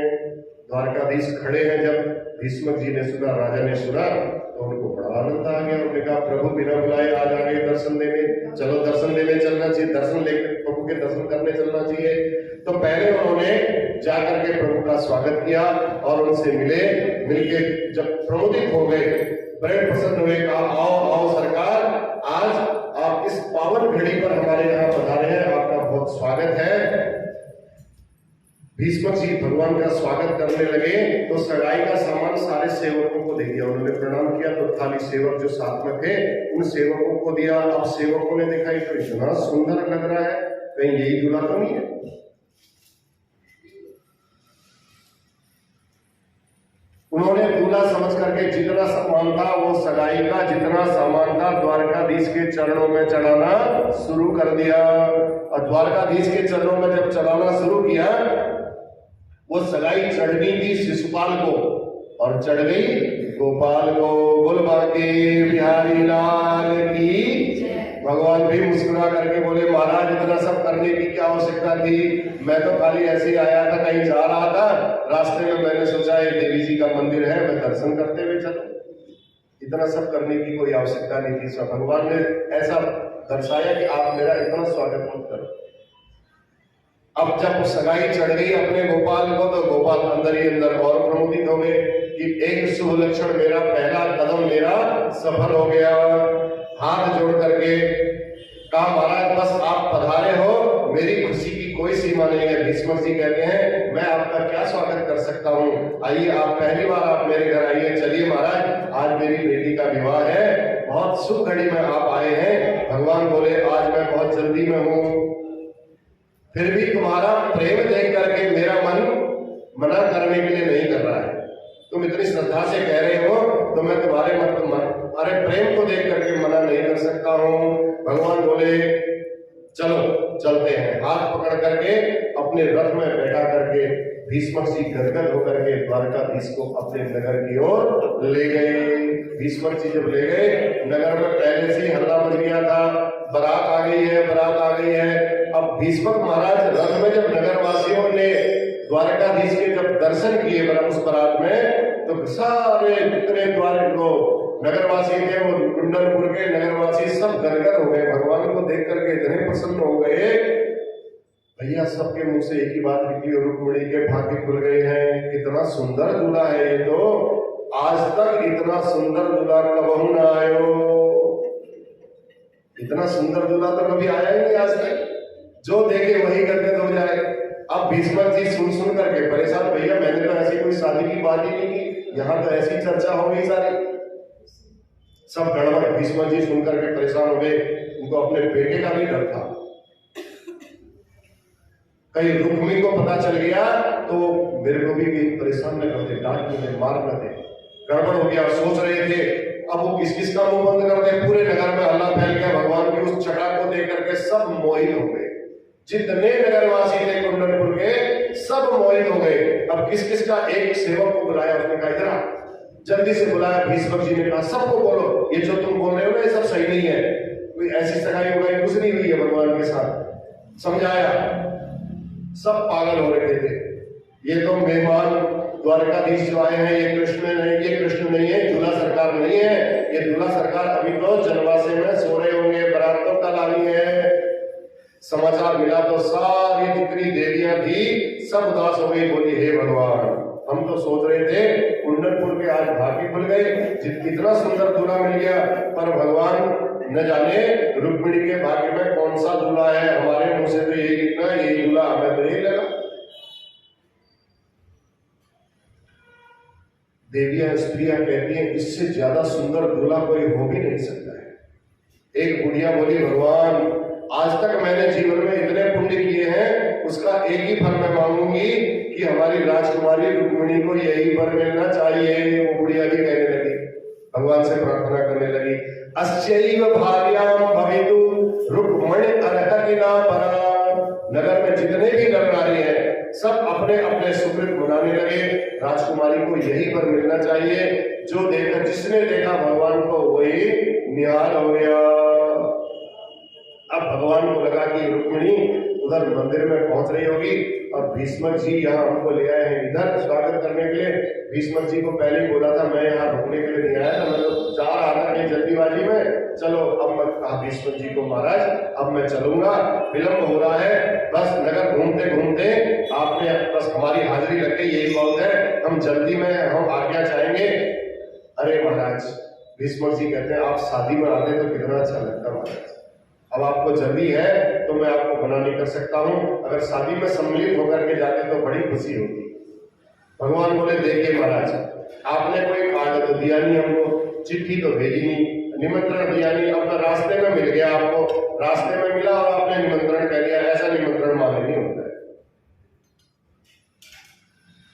Speaker 1: द्वारकाधीश खड़े हैं। जब भीष्म जी ने सुना, राजा ने सुना, तो उनको बड़ा आनंद आ गया। उन्होंने कहा प्रभु बिना बुलाए आज आ गए दर्शन देने, चलो दर्शन देने चलना चाहिए। दर्शन लेकर प्रभु प्रभु के दर्शन करने चलना चाहिए। तो पहले उन्होंने जाकर के प्रभु का स्वागत किया और उनसे मिलके जब प्रमोदित हो गए, बड़े प्रसन्न हुए, कहा आओ आओ सरकार, आज आप इस पावन घड़ी पर हमारे यहाँ पधारे हैं, आपका बहुत स्वागत है। भीष्मक जी भगवान का स्वागत करने लगे तो सगाई का सामान सारे सेवकों को दे दिया। उन्होंने प्रणाम किया तो खाली सेवक जो साथ में थे उन सेवकों को दिया। अब सेवकों ने देखा तो इतना सुंदर लग रहा है, कहीं यही दूल्हा तो नहीं है। उन्होंने दूल्हा समझ करके जितना सामान था वो सगाई का जितना सामान था द्वारकाधीश के चरणों में चढ़ाना शुरू कर दिया। और द्वारकाधीश के चरणों में जब चढ़ाना शुरू किया, वो सगाई चढ़ गई थी शिशुपाल को और चढ़ गई गोपाल को। बोल बांके बिहारी लाल की। भगवान भी मुस्कुरा करके बोले महाराज इतना सब करने की क्या आवश्यकता थी, मैं तो खाली ऐसे ही आया था, कहीं जा रहा था, रास्ते में मैंने सोचा ये देवी जी का मंदिर है, मैं दर्शन करते हुए चलूं। इतना सब करने की कोई आवश्यकता नहीं थी। सब भगवान ने ऐसा दर्शाया कि आप मेरा इतना स्वागत मत करो। अब जब सगाई चढ़ गई अपने गोपाल को तो गोपाल अंदर ही अंदर और प्रमोदित हो गए कि एक शुभ लक्षण, मेरा पहला कदम मेरा सफल हो गया। हाथ जोड़ करके कहा महाराज बस आप पधारे हो, मेरी खुशी की कोई सीमा नहीं है। भीष्मक जी कहते हैं मैं आपका क्या स्वागत कर सकता हूँ, आइए आप पहली बार आप मेरे घर आइए। चलिए महाराज आज मेरी बेटी का विवाह है, बहुत शुभ घड़ी में आप आए हैं। भगवान बोले आज मैं बहुत जल्दी में हूँ, फिर भी तुम्हारा प्रेम देख करके मेरा मन मना करने के लिए नहीं कर रहा है। तुम इतनी श्रद्धा से कह रहे हो तो मैं तुम्हारे अरे प्रेम को देख करके मना नहीं कर सकता हूँ। भगवान बोले चलो चलते हैं। हाथ पकड़ करके अपने रथ में बैठा करके भीष्मक जी गदगद होकर के द्वारकाधीश को अपने नगर की ओर ले गए। भीष्मक जी जब ले गए, नगर में पहले से ही हल्ला मच गया था, बारात आ गई है, बारात आ गई है। अब भीष्मक महाराज रथ में जब नगर वासियों ने द्वारकाधीश के जब दर्शन किए उस बारात में, तो सारे जितने नगरवासी थे वो कुंडलपुर के नगरवासी सब गदगद हो गए। भगवान को देख करके इतने प्रसन्न हो गए, भैया सबके मुंह से एक ही बात निकली, रुक्मिणी के भाग्य खुल गए हैं। कितना सुंदर दूल्हा है ये, तो आज तक इतना सुंदर दूल्हा कबहू ना आयो। इतना सुंदर दूल्हा तो कभी आया ही नहीं आज तक, जो देखे वही गदगद हो जाए। अब भीष्मक जी सुन करके परेशान, भैया मैंने तो ऐसी कोई शादी की बात ही नहीं की, यहाँ तो ऐसी चर्चा हो गई सारी, सब गड़बड़। भीष्मक जी सुन करके परेशान हो गए, उनको अपने बेटे का भी डर था। कहीं रुक्मिणी को पता चल गया तो मेरे को भी परेशान न करते, डांट मुझे मार न दे। गड़बड़ हो गया, सोच रहे थे अब वो किस किस का मुंह बंद कर दे। पूरे नगर में हल्ला फैल गया, भगवान की उस छटा को देख करके सब मोहित हो गए। जितने नगरवासी थे कुंडलपुर के सब मोहित हो गए। अब किस किस का, एक सेवक को बुलाया, उसने कहा इधर आ, जल्दी से बुलाया। भीष्मक जी ने कहा सबको बोलो ये जो तुम बोल रहे हो ना ये सब सही नहीं है, कोई ऐसी सगाई वगाई कुछ नहीं हुई है भगवान के साथ। समझाया, सब पागल हो रहे थे। ये तो मेहमान द्वारकाधीश जो आए हैं ये कृष्ण नहीं है, दूल्हा सरकार नहीं है। ये दूल्हा सरकार अभी तो जनवासे में सो रहे होंगे, बारात तो कल आनी है। समाचार मिला तो सारी जितनी देवियां थी सब उदास हो गई, बोली हे भगवान हम तो सोच रहे थे कुंडलपुर के आज भाग्य खुल गए, इतना सुंदर दूल्हा मिल गया, पर भगवान न जाने रुक्मिणी के भाग्य में कौन सा दूल्हा है। हमारे मुंह से तो यही निकला, यही दूल्हा हमें तो यही लगा। देवियां स्त्रियां कहती हैं इससे ज्यादा सुंदर दूल्हा कोई हो भी नहीं सकता है। एक बुढ़िया बोली भगवान आज तक मैंने जीवन में इतने पुण्य किए हैं, उसका एक ही फल मैं मांगूंगी कि हमारी राजकुमारी रुक्मिणी को यही वर मिलना चाहिए। वो बुढ़िया भी कहने लगी, भगवान से प्रार्थना करने लगी, अस्यैव भार्यां भवितु रुक्मिणी अर्हतिना परा। नगर में जितने भी नर नारी हैं सब अपने अपने सुकृत बुलाने लगे, राजकुमारी को यही वर मिलना चाहिए। जो देखा, जिसने देखा भगवान को वही निहाल हो गया। अब भगवान को लगा कि रुक्मिणी उधर मंदिर में पहुंच रही होगी और भीष्मक जी यहाँ हमको ले आए हैं इधर स्वागत करने के लिए। भीष्मक जी को पहले ही बोला था मैं यहाँ रुकने के लिए नहीं आया था, मैं तो जा रहा था कहीं जल्दीबाजी में, चलो अब मैं कहा भीष्म जी को, महाराज अब मैं चलूंगा, विलंब हो रहा है, बस नगर घूमते घूमते आपने बस हमारी हाजिरी लग गई, यही बहुत है, हम जल्दी में हम आज्ञा चाहेंगे। अरे महाराज, भीष्म जी कहते हैं आप शादी में आते तो कितना अच्छा लगता महाराज, अब आपको जल्दी है तो मैं आपको मना नहीं कर सकता हूं, अगर शादी में सम्मिलित होकर के जाते तो बड़ी खुशी होती। भगवान बोले देखिए महाराज, आपने कोई कार्ड तो दिया नहीं हमको, चिट्ठी तो भेजी नहीं, निमंत्रण दिया नहीं, अब रास्ते में मिल गया, आपको रास्ते में मिला और आपने निमंत्रण कह दिया, ऐसा निमंत्रण मान्य नहीं होता है।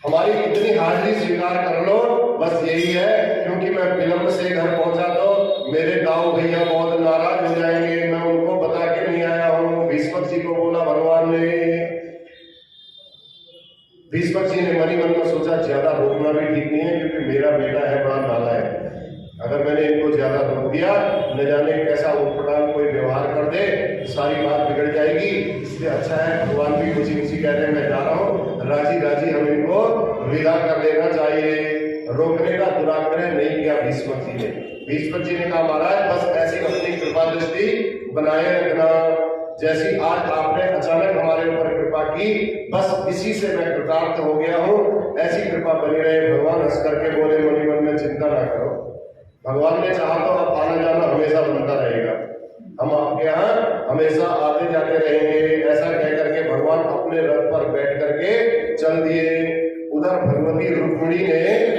Speaker 1: हमारी इतनी हाजिरी स्वीकार कर लो, बस यही है, क्योंकि मैं विलंब से घर पहुंचा तो मेरे गांव भैया बहुत नाराज हो जाएंगे, मैं उनको बता के नहीं आया हूं। भीष्म जी को बोला भगवान ने, भीष्म जी ने मन ही मन में सोचा ज्यादा रोकना भी ठीक नहीं है, क्योंकि मेरा बेटा है बड़ा नालायक है, अगर मैंने इनको ज्यादा रोक दिया न जाने कैसा उठपटांग कोई व्यवहार कर दे, सारी बात बिगड़ जाएगी, इसलिए अच्छा है भगवान भी खुशी खुशी कह रहे हैं मैं जा रहा हूँ, राजी राजी हम इनको विदा कर लेना चाहिए। रोकने का दुराग्रह नहीं किया भीष्म जी ने। भीष्म जी ने कहा महाराज बस ऐसी अपनी कृपा दृष्टि बनाए रखना, जैसी आज आपने अचानक हमारे ऊपर कृपा की, बस इसी से मैं कृतार्थ हो गया हूँ, ऐसी कृपा बनी रहे। भगवान हंस करके बोले मन ही मन में चिंता ना करो, भगवान ने चाहा तो अब आना जाना हमेशा बनता रहेगा, हम आपके यहाँ हमेशा आते जाते रहेंगे। ऐसा कह करके भगवान अपने रथ पर बैठ करके चल दिए। उधर भगवती रुक्मिणी ने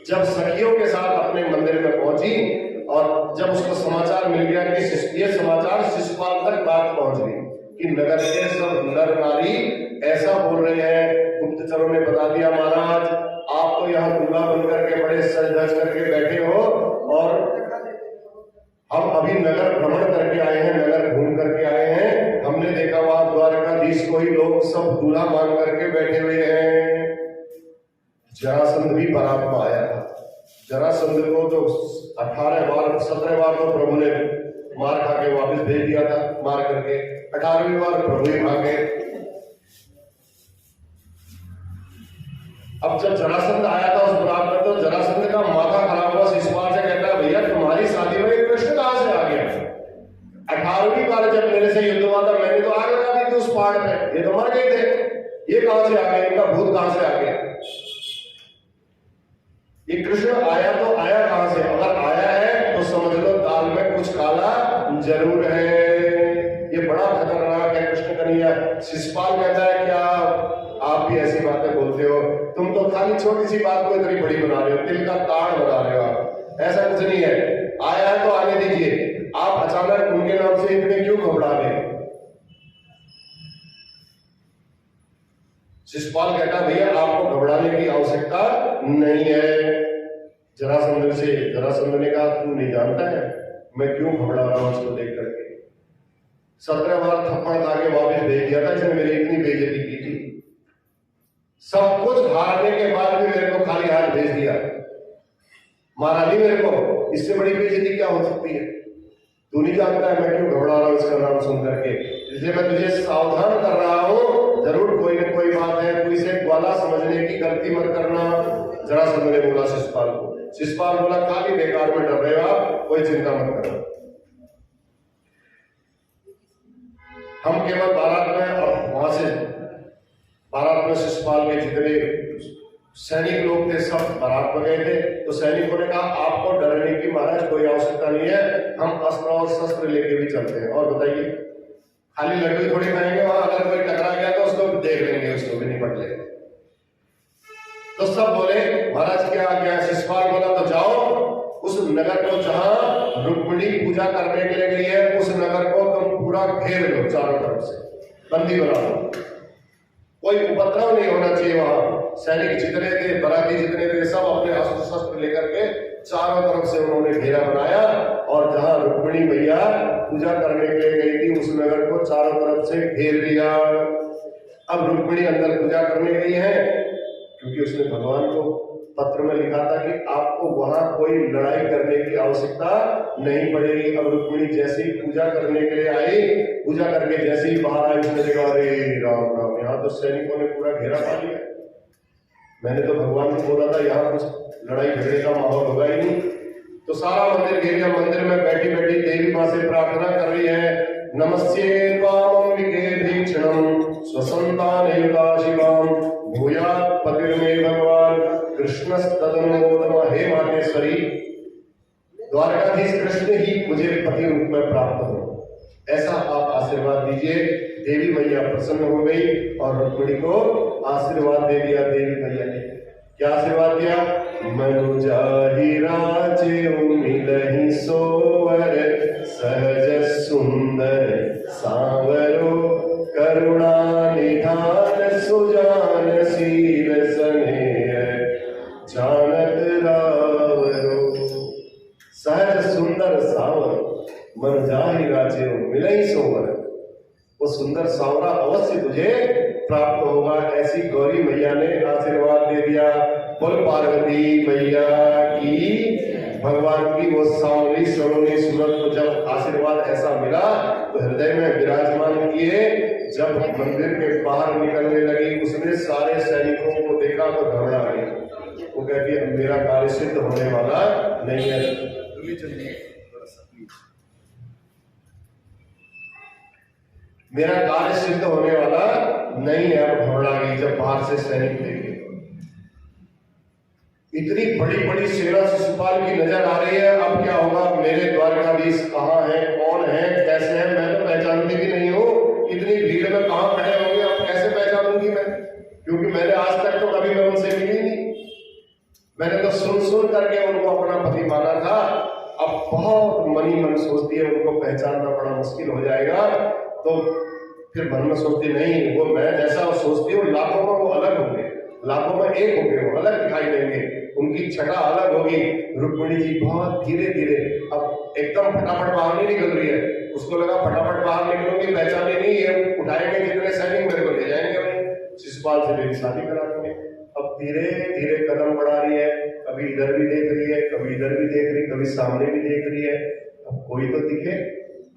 Speaker 1: जब सखियों के साथ अपने मंदिर में पहुंची और जब उसको समाचार मिल गया कि ये समाचार शिशुपाल तक बात पहुंच गई कि नगर के सब नर नारी ऐसा बोल रहे हैं, गुप्तचरों ने बता दिया महाराज आप तो यहाँ दूल्हा बनकर के बड़े सज धज करके बैठे हो और हम अभी नगर भ्रमण करके आए हैं, नगर घूम करके आए हैं, हमने देखा वहां द्वारकाधीश को ही लोग सब दूल्हा मान करके बैठे हुए हैं। जरासंध भी बारात में आया था, जरासंध को तो 17 बार तो प्रभु ने मार खा के वापस भेज दिया था, मार करके 18वीं बार प्रभु ही भागे। अब जब जरासंध आया था उस बारात में तो जरासंध का माथा खराब हुआ, शिशुपाल से कहता है भैया तुम्हारी शादी में कृष्ण कहां से आ गया? 18वीं बार जब मेरे से युद्ध हुआ था मैंने तो आग लगा दी थी उस पहाड़ पे, ये तो मर गए थे, ये कहां से आ गया, इनका भूत कहां से आ गया? ये कृष्ण आया तो आया कहां से? अगर आया है तो समझ लो दाल में कुछ काला जरूर है, ये बड़ा खतरनाक है कृष्ण कन्हैया। शिशुपाल कहता है क्या आप भी ऐसी बातें बोलते हो, तुम तो खाली छोटी सी बात को इतनी बड़ी बना रहे हो, तिल का ताड़ बना रहे हो आप, ऐसा कुछ नहीं है, आया है तो आने दीजिए, आप अचानक उनके नाम से इतने क्यों घबरा गए? शिशुपाल कहता भैया आपको घबराने की आवश्यकता नहीं है। जरासंध ने कहा तू नहीं जानता है मैं क्यों घबरा रहा हूं उसको देख करके, 17 बार थप्पड़ खा के वापस भेज दिया था, इसने मेरी इतनी बेइज्जती की थी, सब कुछ हारने के बाद भी मेरे को खाली हाथ भेज दिया, मारा नहीं मेरे को, इससे बड़ी बेइज्जती क्या हो सकती है? तू नहीं जानता है मैं क्यों घबरा रहा हूं इसका नाम सुन करके, इसलिए मैं तुझे सावधान कर रहा हूं, जरूर कोई न कोई बात है, तू इसे ग्वाला समझने की गलती मत करना। जरासंध ने बोला शिशुपाल को। शिशुपाल बोला खाली बेकार में डर रहे हो आप, कोई चिंता मत करना, हम केवल बारात में और वहां से बारात में शिशुपाल के जितने सैनिक लोग थे सब बारात में गए थे, तो सैनिकों ने कहा आपको डरने की महाराज कोई आवश्यकता नहीं है, हम अस्त्र और शस्त्र लेके भी चलते हैं, और बताइए खाली लड्डू थोड़ी खाएंगे वहां, अगर कोई टकरा गया तो उसको देख लेंगे, उसको भी निपट लेंगे। तो सब बोले महाराज क्या आ गया? शिशुपाल बोला तो जाओ उस नगर को जहां रुक्मिणी पूजा करने के लिए गई है, उस नगर को तुम पूरा घेर लो, चारों तरफ से बंदी बना लो, कोई उपद्रव नहीं होना चाहिए वहां। सैनिक जितने थे, बराती जितने थे, सब अपने अस्त्र शस्त्र लेकर के चारों तरफ से उन्होंने घेरा बनाया, और जहां रुक्मिणी मैया पूजा करने के लिए गई थी उस नगर को चारों तरफ से घेर लिया। अब रुक्मिणी अंदर पूजा करने गई है, क्योंकि उसने भगवान को पत्र में लिखा था कि आपको वहां कोई लड़ाई करने की आवश्यकता नहीं पड़ेगी। अब रुक्मिणी जैसे ही पूजा करने के लिए आई, पूजा करके जैसे ही बाहर आई उसने देखा अरे राम राम, यहाँ तो सैनिकों ने पूरा घेरा पा लिया, मैंने तो भगवान को बोला था यहाँ कुछ लड़ाई झगड़े का माहौल होगा ही नहीं। तो सारा मंदिर घेर लिया। मंदिर में बैठी बैठी देवी माँ से प्रार्थना कर रही है, नमस्ते त्वामंबिके भीक्षणं स्वसंतानयुता शिवां भूयात् पतिर्मे भगवान कृष्णस्तदनुमोदम। हे मातेश्वरी, द्वारकाधीश कृष्ण ही मुझे पति रूप में प्राप्त हो, ऐसा आप आशीर्वाद दीजिए। देवी मैया प्रसन्न हो गई और रुक्मिणी को आशीर्वाद दे दिया। देवी मैया ने क्या आशीर्वाद दिया? मनु जाहि राजेउ मिलहि सोवर सहज सुंदर सांवरो करुणा निधान सुजान शील स्नेह जानत रावरो। सहज सुंदर सांवर मन जाहि राजेउ मिलहि सोवर, वो सुंदर सांवरा अवश्य तुझे प्राप्त होगा, ऐसी गौरी मैया ने आशीर्वाद दे दिया। बोल पार्वती मैया की। भगवान की वो सांवरी सलोनी सूरत को जब आशीर्वाद ऐसा मिला तो हृदय में विराजमान किए। जब मंदिर के बाहर निकलने लगी, उसने सारे सैनिकों को देखा तो घबरा गई। वो कहती है मेरा कार्य सिद्ध होने वाला नहीं है। मेरा कार्य सिद्ध होने वाला नहीं है। अब घबरा गई जब बाहर से सैनिक देखे। इतनी बड़ी बड़ी सेना शिशुपाल की नजर आ रही है, अब क्या होगा? मेरे द्वारकाधीश कहाँ है, कौन है, कैसे है, मैं तो पहचानती भी नहीं हूँ। इतनी भीड़ में कहाँ खड़े होंगे, अब कैसे पहचानूंगी मैं? क्योंकि मैंने आज तक तो कभी मैं उनसे मिली नहीं। मैंने तो सुन करके उनको अपना पति माना था। अब बहुत मनी मन सोचती है उनको पहचानना बड़ा मुश्किल हो जाएगा। तो फिर मन में सोचती नहीं, वो मैं जैसा सोचती हूँ लाखों में वो अलग होंगे, लाखों में एक होंगे, वो अलग दिखाई देंगे, उनकी छटा अलग होगी। रुक्मिणी जी बहुत धीरे धीरे, अब एकदम फटाफट बाहर नहीं निकल रही है। उसको लगा फटाफट बाहर निकलूंगी, पहचाने नहीं है, उठाएंगे जितने सैनिक मेरे को ले जाएंगे, वहीं शिशुपाल से मेरी शादी करा देंगे। अब धीरे धीरे कदम बढ़ा रही है, कभी इधर भी देख रही है, कभी इधर भी देख रही, कभी सामने भी देख रही है। अब कोई तो दिखे।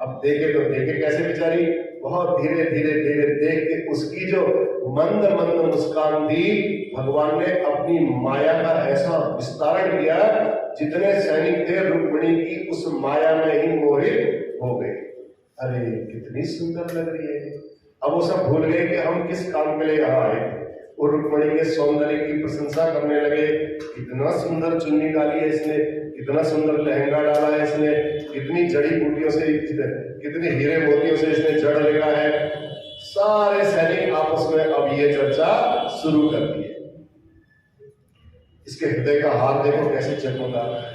Speaker 1: अब देखे तो देखे कैसे बेचारी, बहुत धीरे धीरे धीरे देख के उसकी जो मंद मंद मुस्कान थी, भगवान ने अपनी माया का ऐसा विस्तारण किया, जितने सैनिक थे रुक्मिणी की उस माया में ही मोहित हो गए। अरे कितनी सुंदर लग रही है। अब वो सब भूल गए कि हम किस काम के लिए यहाँ आए। वो रुक्मिणी के सौंदर्य की प्रशंसा करने लगे। कितना सुंदर चुन्नी डाली है इसने, कितना सुंदर लहंगा डाला है इसने, कितनी जड़ी बूटियों से, कितने हीरे मोतियों से इसने जड़ लेगा है। सारे सैनिक आपस में अब ये चर्चा शुरू कर दी है। इसके हृदय का हाथ देखो कैसे चमकता है।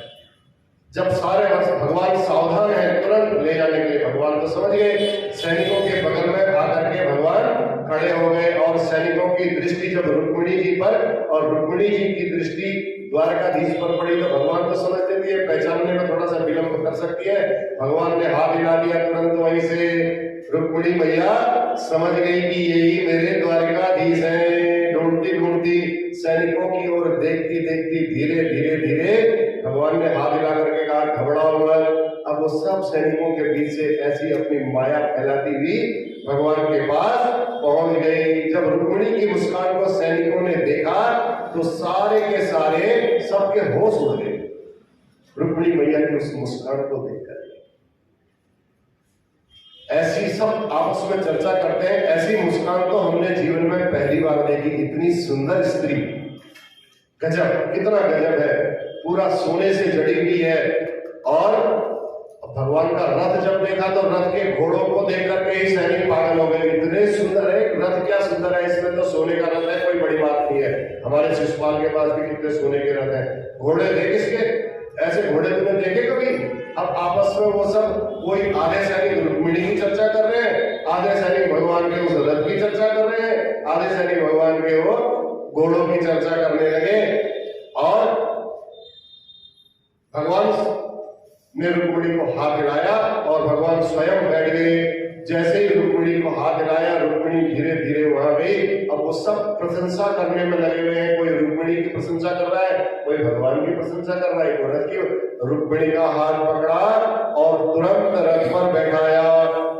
Speaker 1: जब सारे भगवान सावधान है तुरंत ले जाने के लिए, भगवान तो समझ गए, सैनिकों के बगल में आकर के भगवान खड़े हो गए। और सैनिकों की दृष्टि जब रुक्मिणी जी पर और रुक्मिणी जी की दृष्टि द्वारकाधीश पर पड़ी तो भगवान तो समझ लेती है, पहचानने में थोड़ा सा विलंब कर सकती है। भगवान ने हाथ हिला दिया तुरंत, वहीं से रुक्मिणी मैया समझ गई कि यही मेरे द्वारकाधीश हैं। ढूंढती ढूंढती सैनिकों की ओर देखती देखती धीरे धीरे धीरे भगवान ने हाथ हिला करके कहा घबराओ मत। अब वो सब सैनिकों के बीच से ऐसी अपनी माया फैलाती हुई भगवान के पास पहुंच गई। जब रुक्मिणी की मुस्कान को सैनिकों ने देखा तो सारे के सारे सबके होश उड़ गए रुक्मिणी मैया की उस मुस्कान को देखकर। ऐसी सब आपस में चर्चा करते हैं, ऐसी मुस्कान तो हमने जीवन में पहली बार देखी। इतनी सुंदर स्त्री, गजब, कितना गजब है, पूरा सोने से जड़ी हुई है। और भगवान का रथ जब देखा तो रथ के घोड़ों को देख करके ही सैनिक पागल हो गए। इतने सुंदर है रथ, क्या सुंदर है, इसमें तो सोने का रथ है, कोई बड़ी बात नहीं है। हमारे शिशुपाल के पास भी कितने सोने के रथ हैं। घोड़े देख इसके, ऐसे घोड़े तुमने देखे कभी? अब आपस में वो सब, कोई आधे सैनिक रुक्मिणी की चर्चा कर रहे हैं, आधे सैनिक भगवान के उस रथ की चर्चा कर रहे हैं, आधे सैनिक भगवान के वो घोड़ों की चर्चा करने लगे। और भगवान ने रुक्मिणी को हाथ हिलाया और भगवान स्वयं बैठ गए। जैसे ही रुक्मिणी को हाथ हिलाया, रुक्मिणी धीरे धीरे वहां गई। अब वो सब प्रशंसा करने में लगे हुए हैं, कोई रुक्मिणी की प्रशंसा कर रहा है, कोई भगवान की प्रशंसा कर रहा है। कोई रथ की, रुक्मिणी का हाथ पकड़ा और तुरंत रथ पर बैठाया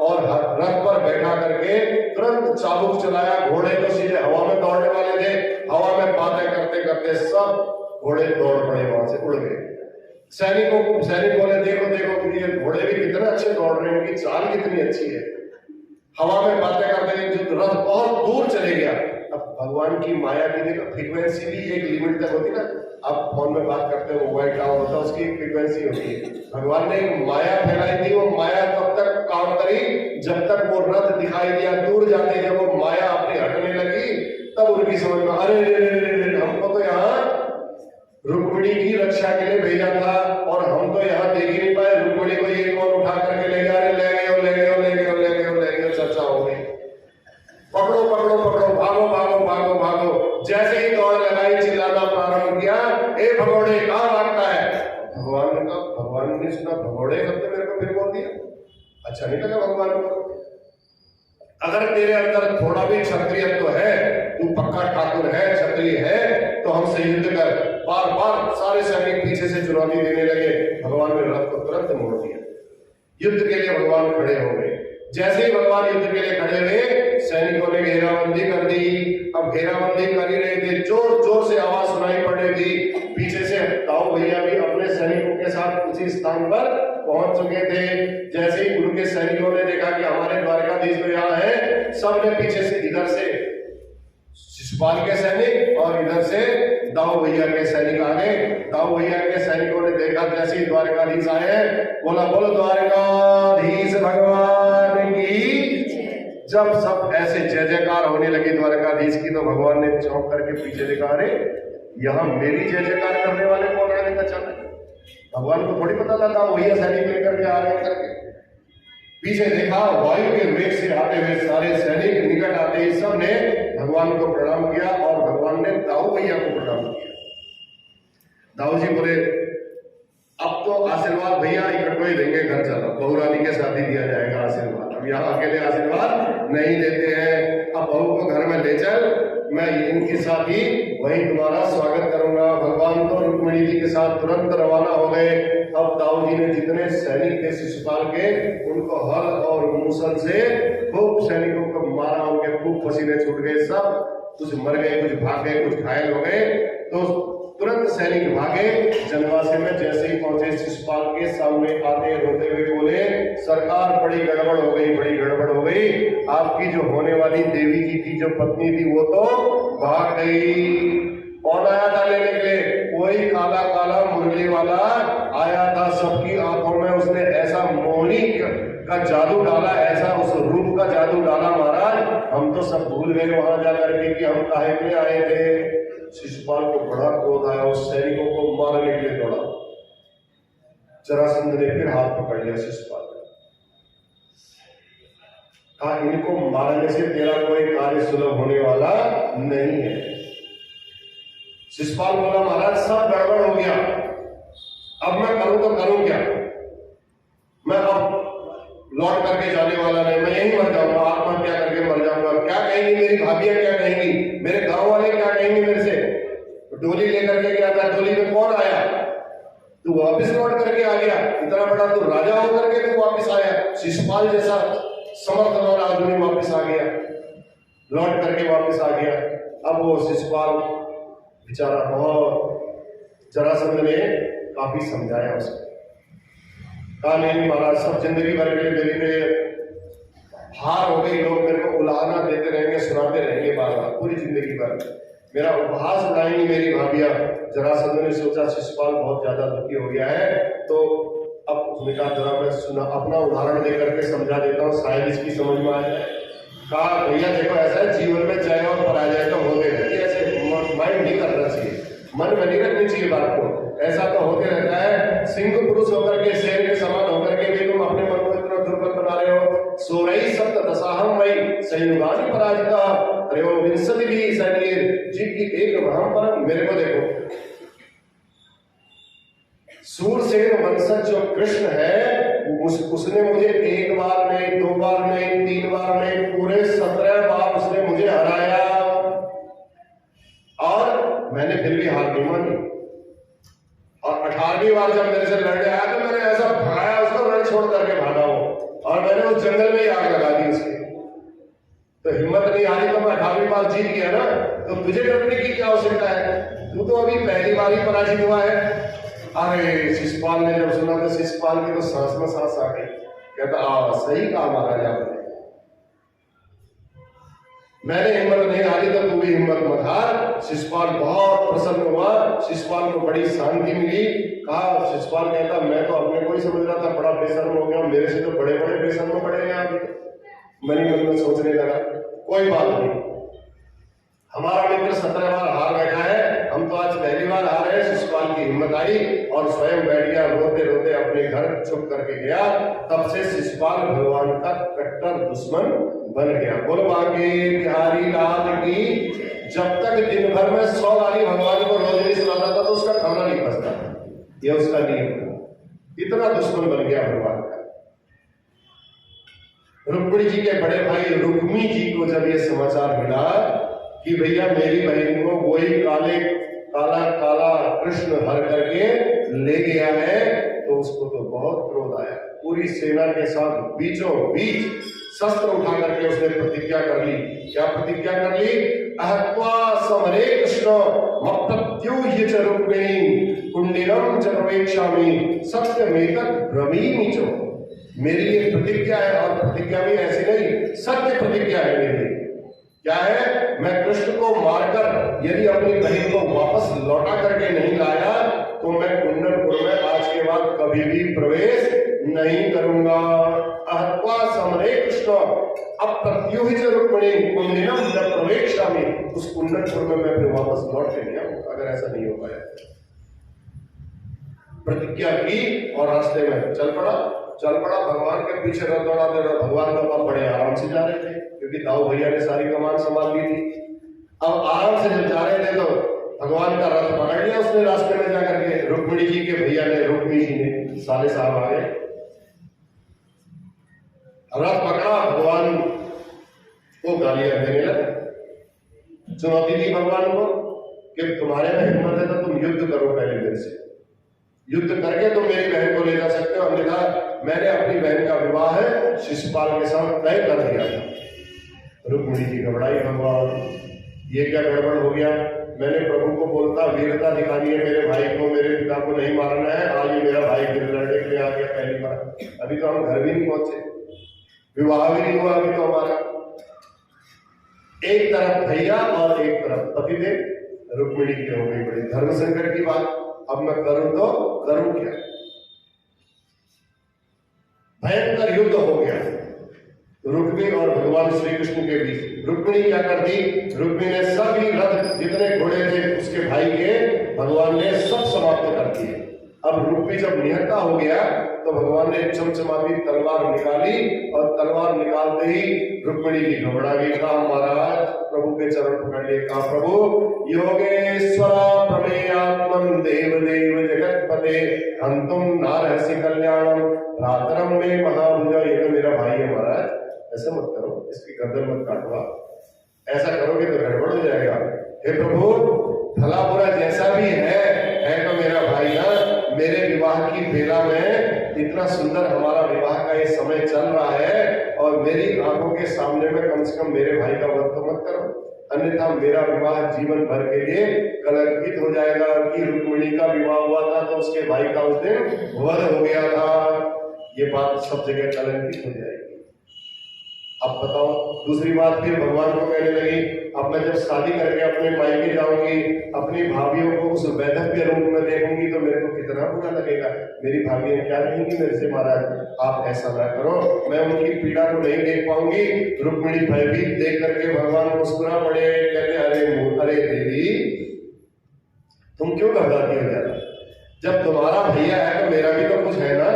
Speaker 1: और रथ पर बैठा करके तुरंत चाबुक चलाया। घोड़े तो सीधे हवा में दौड़ने वाले थे, हवा में बातें करते करते सब घोड़े दौड़ पड़े, वहां से उड़ गए। सैनिक बोले देखो देखो ये घोड़े भी कितने अच्छे दौड़ रहे हैं, उनकी चाल कितनी अच्छी है। हवा में बातें करते जो रथ बहुत दूर चले गया। अब भगवान की माया की देखो फ्रीक्वेंसी भी एक लिमिट तक होती ना। आप फोन में बात करते हो, मोबाइल टावर होता है, उसकी एक फ्रीक्वेंसी होती है। भगवान ने माया फैलाई थी, वो माया तब तक काम करी जब तक वो रथ दिखाई दिया दूर जाते। जब वो माया अपनी हटने लगी तब उनकी समझ में अरे हमको तो यहाँ रुक्मिणी की रक्षा के लिए भेजा था और हम तो यहाँ देख ही नहीं पाए। रुक्मिणी को ये कौन उठा करके ले गया? अरे ले गए चर्चा हो गई। पकड़ो पकड़ो पकड़ो, भागो भागो भागो भागो। जैसे ही दौड़ लगाई, चिल्लाना प्रारंभ किया, ए भगोड़े कहाँ भागता है? भगवान ने सुना भगोड़े शब्द मेरे को फिर बोल दिया। अच्छा नहीं लगा भगवान को। अगर तेरे अंदर थोड़ा भी क्षत्रियत्व है, तू पक्का ठाकुर है, क्षत्रिय है, तो हमसे युद्ध कर। बार बार सारे सैनिक पीछे से चुनौती देने लगे। भगवान ने रथ को तुरंत मोड़ दिया। युद्ध के लिए भगवान खड़े हो गए। जैसे ही भगवान युद्ध के लिए खड़े हुए, सैनिकों ने घेराबंदी कर दी। अब घेराबंदी कर ही रहे थे, जोर जोर से आवाज सुनाई पड़ रही थी। पीछे से दाऊ भैया भी अपने सैनिकों के साथ उसी स्थान पर पहुंच चुके थे। जैसे ही उनके सैनिकों ने देखा कि हमारे द्वारकाधीश तो यहाँ है, सबने पीछे से, इधर से शिशुपाल के सैनिक और इधर से दाऊ भैया के सैनिक आ गए। दाऊ भैया के सैनिकों ने देखा जैसे ही द्वारकाधीश आए, बोला बोलो द्वारकाधीश भगवान की। जब सब ऐसे जय जयकार होने लगी द्वारकाधीश की, तो भगवान ने चौंक करके पीछे देखा, अरे यहाँ मेरी जय जयकार करने वाले कौन आने का चल। भगवान को थोड़ी पता था दाऊ भैया सैनिक लेकर के आ रहे करके। पीछे देखा, वायु के वेग से आते हुए सारे सैनिक निकट आते ही सब ने भगवान को प्रणाम किया और भगवान ने दाऊ भैया को प्रणाम किया। दाऊ जी बोले अब तो आशीर्वाद भैया इकट्ठे ही देंगे, घर चलो, बहुरानी के साथ ही दिया जाएगा आशीर्वाद। अब यहाँ अकेले आशीर्वाद नहीं देते हैं। अब बहू को घर में ले चल, मैं इनके साथ ही वही तुम्हारा स्वागत करूंगा। भगवान तो रुक्मिणी जी के साथ तुरंत रवाना हो गए। अब दाऊ जी ने जितने सैनिक थे शिशुपाल के, उनको हल और मूसल से खूब सैनिकों को मारा, उनके खूब पसीने छूट गए। सब कुछ मर गए, कुछ भाग गए, कुछ घायल हो गए। तो तुरंत सैनिक भागे। जनवासे में जैसे ही पहुंचे, शिशुपाल के सामने आते रोते हुए बोले, सरकार बड़ी गड़बड़ हो गई, बड़ी गड़बड़ हो गई। आपकी जो होने वाली देवी जी की जो पत्नी थी वो तो भाग गई। कौन आया था लेने के लिए? कोई काला काला मुरली वाला आया था। सबकी आंखों में उसने ऐसा मोहनी का जादू डाला, ऐसा उस रूप का जादू डाला महाराज, हम तो सब भूल गए वहां जाकर के कि हम काहे के लिए आए थे। शिशुपाल को बड़ा क्रोध आया, उस सैनिकों को मारने के लिए दौड़ा। जरासंध ने फिर हाथ पकड़ लिया शिशुपाल का, कहा इनको मारने से तेरा कोई कार्य सुलभ होने वाला नहीं है। शिशुपाल बोला महाराज सब गड़बड़ हो गया, अब मैं करूं तो करूं क्या? मैं अब लौट करके जाने वाला नहीं, मैं यही मर जाऊंगा, आत्महत्या करके मर जाऊंगा। क्या कहेंगी मेरी भाभियां, क्या कहेंगी मेरे गांव वाले, क्या कहेंगे मेरे से? डोली लेकर के गया था, डोली में कौन आया? तू वापिस लौट करके आ गया, इतना बड़ा तू राजा होकर के तू वापिस आया। शिशुपाल जैसा समर्थवान आदमी वापिस आ गया, लौट करके वापिस आ गया। अब वो शिशुपाल बेचारा बहुत, जरासंध ने काफी समझाया उसको, कहा नहीं महाराज सब जिंदगी भर के लिए मेरी पे हार हो गई, लोग मेरे को उलाहना देते रहेंगे, सुनाते रहेंगे बार बार पूरी जिंदगी भर, मेरा उपहास उड़ाएंगी मेरी भाभियां। जरासंध ने सोचा शिशुपाल बहुत ज्यादा दुखी हो गया है, तो अब उसने कहा जरा मैं सुना अपना उदाहरण देकर के समझा देता हूँ, शायद इसकी समझ में आ जाए। कहा भैया देखो ऐसा है, जीवन में जय और पराजय तो होते रहते हैं, ऐसे माइंड नहीं करना चाहिए, मन में नहीं रखनी चाहिए बात को, ऐसा तो होते रहता है। सिंह पुरुष होकर के शेर के समान होकर के भी तुम अपने मन को इतना दुर्बल बना रहे हो। सोरई सप्त दशाहम वही संयुगानि पराजिता त्रयो विंशति भी सैनिर जी की एक वहां पर। मेरे को देखो, सूरसेन वंशज जो कृष्ण है उसने मुझे एक बार नहीं, दो बार नहीं, तीन बार नहीं, पूरे 17 बार उसने मुझे हराया और मैंने फिर भी हार नहीं मानी। और 18वीं बार जब मेरे से लड़ने आया तो मैंने ऐसा भगाया उसको, रण छोड़ करके भागा हूं और मैंने उस जंगल में ही आग लगा दी उसकी। तो हिम्मत नहीं हारी तो मैं 18वीं बार जीत गया ना, तो तुझे डरने की क्या आवश्यकता है? तू तो अभी पहली बार ही पराजित हुआ है, अरे शिषपाल ने जब सुना तो शिषपाल की तो सांस में सांस आ गई। कहता सही कहा महाराज आपने, मैंने हिम्मत नहीं हारी तो तू भी हिम्मत मत हार। शिषपाल बहुत प्रसन्न हुआ, शिषपाल को बड़ी शांति मिली। कहा, शिषपाल कहता मैं तो अपने को ही समझ रहा था बड़ा बेशर्म हो गया, मेरे से तो बड़े बड़े बेशर्म पड़े हैं अभी। मन ही मन में सोचने लगा, कोई बात नहीं, हमारा मित्र 17 बार हार बैठा है, हम तो आज पहली बार हार रहे हैं। शिषपाल की हिम्मत आई और स्वयं बैठ गया, रोते रोते अपने घर चुप करके गया। तब से शिषपाल भगवान का कट्टर दुश्मन बन गया। बोल बांके बिहारी लाल की। जब तक दिन भर में 100 गाली भगवान को रोज नहीं सुनाता था तो उसका खाना नहीं पचता, यह उसका नियम था। इतना दुश्मन बन गया भगवान का। रुक्मिणी जी के बड़े भाई रुक्मी जी को जब यह समाचार मिला कि भैया मेरी बहन को वही काला काला कृष्ण हर करके ले गया है, तो उसको तो बहुत क्रोध आया। पूरी सेना के साथ बीचों बीच शस्त्र उठा करके उसने प्रतिज्ञा कर ली। क्या प्रतिज्ञा कर ली? अहत्वा समरे कृष्ण मप्रत्यूह्य च रुक्मिणी कुंडिनम च प्रवेक्षामि सत्यमेतत् ब्रवीमि च। मेरी ये प्रतिज्ञा है, और प्रतिज्ञा भी ऐसी नहीं, सत्य प्रतिज्ञा है मेरी। क्या है? मैं कृष्ण को मारकर यदि अपनी बहन को वापस लौटा करके नहीं लाया तो मैं कुंडनपुर में आज के बाद कभी भी प्रवेश नहीं करूंगा। अहत्वा समरे कृष्ण अप्रत्यूह्य रुक्मिणी कुंडिनम न प्रवेक्षामि। उस कुंडनपुर में मैं फिर वापस लौट के नहीं आऊंगा अगर ऐसा नहीं हो पाया। प्रतिज्ञा की और रास्ते में चल पड़ा भगवान के पीछे रथ दौड़ाते रहे। भगवान का पास बड़े आराम से जा रहे थे क्योंकि दाऊ भैया ने सारी कमान संभाल ली थी। अब आराम से जब जा रहे थे तो भगवान का रथ पकड़ लिया उसने रास्ते में जाकर के। रुक्मिणी जी के भैया ने, रुक्मी जी ने, साले साहब आ गए, रथ पकड़ा, भगवान को गालियां देने लगे। चुनौती दी भगवान को कि तुम्हारे में हिम्मत है तो तुम युद्ध करो पहले मेरे से, युद्ध करके तुम मेरी बहन को ले जा सकते हो। हमने कहा मैंने अपनी बहन का विवाह शिषपाल के साथ तय कर दिया था। रुक्मिणी जी घबराई, भगवान ये क्या गड़बड़ हो गया? मैंने प्रभु को बोलता वीरता दिखानी है मेरे भाई को, मेरे पिता को नहीं मारना है। आज ही मेरा भाई गिर लड़ने के लिए आ गया पहली बार। अभी तो हम घर भी नहीं पहुंचे, विवाह भी नहीं हुआ अभी तो हमारा। एक तरफ भैया और एक तरफ पतिदेव। रुक्मिणी की हो गई बड़ी धर्म संकट की बात। अब मैं करूं तो करूं क्या? भयंकर युद्ध हो गया रुक्मिणी और भगवान श्री कृष्ण के बीच। रुक्मिणी क्या कर दी? रुक्मिणी ने सभी रथ जितने घोड़े थे उसके भाई के भगवान ने सब समाप्त कर दिए। अब रुक्मी जब निहत्था हो गया तो भगवान ने चमचमाती तलवार निकाली और तलवार निकालते ही रुक्मिणी जी घबरा गई। कहा महाराज, प्रभु के चरण पकड़ लिए। कहा प्रभु योगेश्वरा प्रमेयात्मन देव देव जगतपते हंतुम नारहसि कल्याणम रातरम में महाभुजा। ये तो मेरा भाई है महाराज, ऐसा मत करो, इसकी गर्दन मत काटो आप, ऐसा करोगे तो गड़बड़ हो जाएगा। हे प्रभु, भला बुरा जैसा भी है तो मेरा भाई ना। मेरे विवाह की बेला में इतना सुंदर हमारा विवाह का ये समय चल रहा है और मेरी आंखों के सामने में कम से कम मेरे भाई का वध तो मत करो, अन्यथा मेरा विवाह जीवन भर के लिए कलंकित हो जाएगा। कि रुक्मिणी का विवाह हुआ था तो उसके भाई का उस दिन वध हो गया था, ये बात सब जगह कलंकित हो जाएगी। अब बताओ, दूसरी बात फिर भगवान को कहने लगी, अब मैं जब शादी करके अपने मायके जाऊंगी, अपनी भाभियों को उस वैधव्य रूप में देखूंगी तो मेरे को कितना बुरा लगेगा। मेरी भाभियां क्या कहेंगी मेरे से? महाराज आप ऐसा ना करो, मैं उनकी पीड़ा को नहीं देख पाऊंगी। रुक्मिणी भयभीत देख करके भगवान मुस्कुरा पड़े, कहते अरे देवी तुम क्यों घबराती हो ज्यादा? जब तुम्हारा भैया है तो मेरा भी तो कुछ है ना,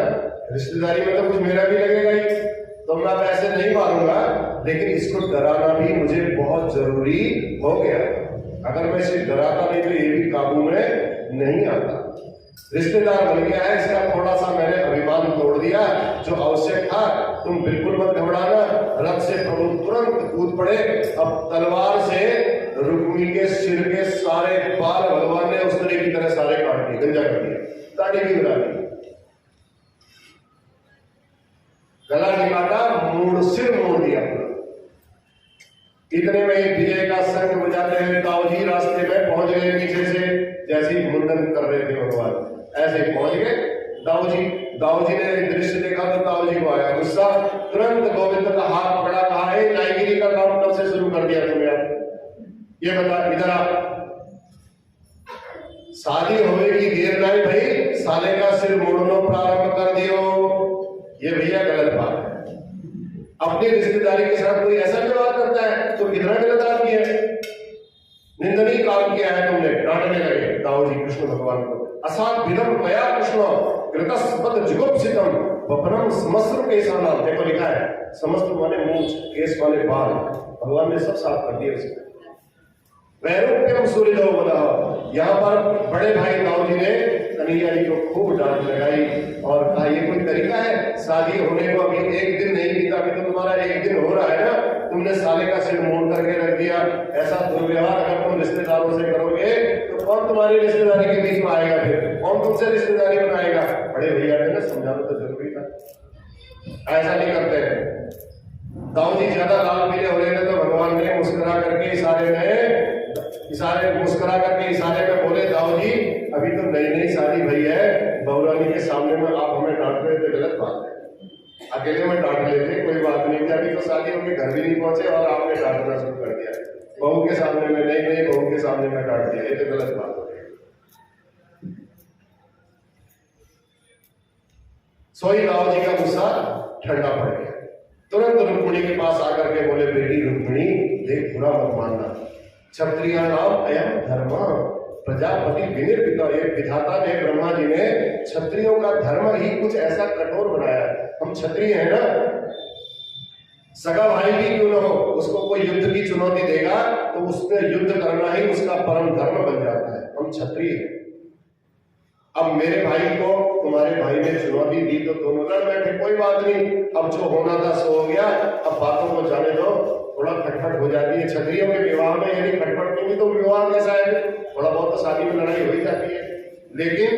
Speaker 1: रिश्तेदारी में तो कुछ मेरा भी लगेगा ही। तो मैं ऐसे नहीं मारूंगा, लेकिन इसको डराना भी मुझे बहुत जरूरी हो गया। अगर मैं इसे डराता नहीं तो ये भी काबू में नहीं आता। रिश्तेदार बन गया है, इसका थोड़ा सा मैंने अभिमान तोड़ दिया जो आवश्यक था। तुम बिल्कुल मत घबराना। रथ से प्रभु तुरंत कूद पड़े। अब तलवार से रुक्मिणी के सिर के सारे बाल भगवान ने उस तरह की तरह सारे काट दिए, गंजा कर दिया, दाढ़ी भी उड़ा दी, गला नहीं काटा, सिर मोड़ दिया। इतने में विजय का संग बजाते हुए दाऊजी रास्ते में पहुंच गए पीछे से, जैसे ही मुंडन कर रहे थे भगवान। ऐसे पहुंच गए दाऊ जी ने दृश्य देखा तो दाऊ जी को आया गुस्सा, तुरंत गोविंद का हाथ पकड़ा, कहा है नाईगिरी का काम कब से शुरू कर दिया तुमने? ये बता, इधर आप शादी होएगी देर नहीं भाई, साले का सिर मोड़ना प्रारंभ कर दियो, ये भैया गलत बात है। अपनी रिश्तेदारी के साथ कोई ऐसा व्यवहार करता है तो कितना गलत आदमी है, निंदनीय काम किया है तुमने। डांटने लगे दाऊ जी कृष्ण भगवान को, असात विदम कया कृष्ण कृतस्पद जुगुप्सितम वपनम समस्र केसाना। देखो लिखा है समस्त माने मूंछ, केस माने बाल, भगवान ने सब साफ कर दिया उसमें। वैरूप्यम सूर्यदेव बोला, यहाँ पर बड़े भाई दाऊ जी ने कन्हैया जी को खूब डांट लगाई और कहा ये कोई तरीका है, शादी होने को अभी एक दिन नहीं बीता, अभी तो तुम्हारा एक दिन हो रहा है ना, तुमने साले का सिर मोड़ करके रख दिया। ऐसा दुर्व्यवहार अगर तुम रिश्तेदारों से करोगे तो कौन तुम्हारी रिश्तेदारी के बीच में आएगा, फिर कौन तुमसे रिश्तेदारी बनाएगा? बड़े भैया ने ना समझाना तो जरूरी था, ऐसा नहीं करते हैं। दाऊ जी ज्यादा लाल पीले हो रहे थे तो भगवान ने मुस्कुरा करके मुस्कुरा करके इशारे में बोले, दाऊ जी अभी तो नई नई शादी भई है, बहुरानी के सामने में आप हमें डांट रहे थे, गलत बात है। अकेले में डांट लेते कोई बात नहीं थी, अभी तो शादी होकर घर भी नहीं पहुंचे और आपने डांटना शुरू कर दिया, बहू के सामने में, नई बहू के सामने में डांट दिया, ये तो गलत बात हो गई। सोई दाऊ जी का गुस्सा ठंडा पड़ गया, तुरंत रुक्मिणी के पास आकर के बोले, बेटी रुक्मिणी देख बुरा मत मानना, क्षत्रिय नाम अयम धर्म प्रजापति विनिर्मित। एक विधाता ने, ब्रह्मा जी ने क्षत्रियों का धर्म ही कुछ ऐसा कठोर बनाया। हम क्षत्रिय हैं ना, सगा भाई भी क्यों न हो, उसको कोई युद्ध की चुनौती देगा तो उसने युद्ध करना ही उसका परम धर्म बन जाता है। हम क्षत्रिय हैं। अब मेरे भाई को तुम्हारे भाई ने चुनौती दी तो दोनों लड़ बैठे, कोई बात नहीं, अब जो होना था सो हो गया, अब बातों को जाने दो। थोड़ा खटपट हो जाती है क्षत्रियों के विवाह में, यदि खटपट नहीं तो विवाह कैसा है, थोड़ा बहुत तो शादी में लड़ाई हो ही जाती है, लेकिन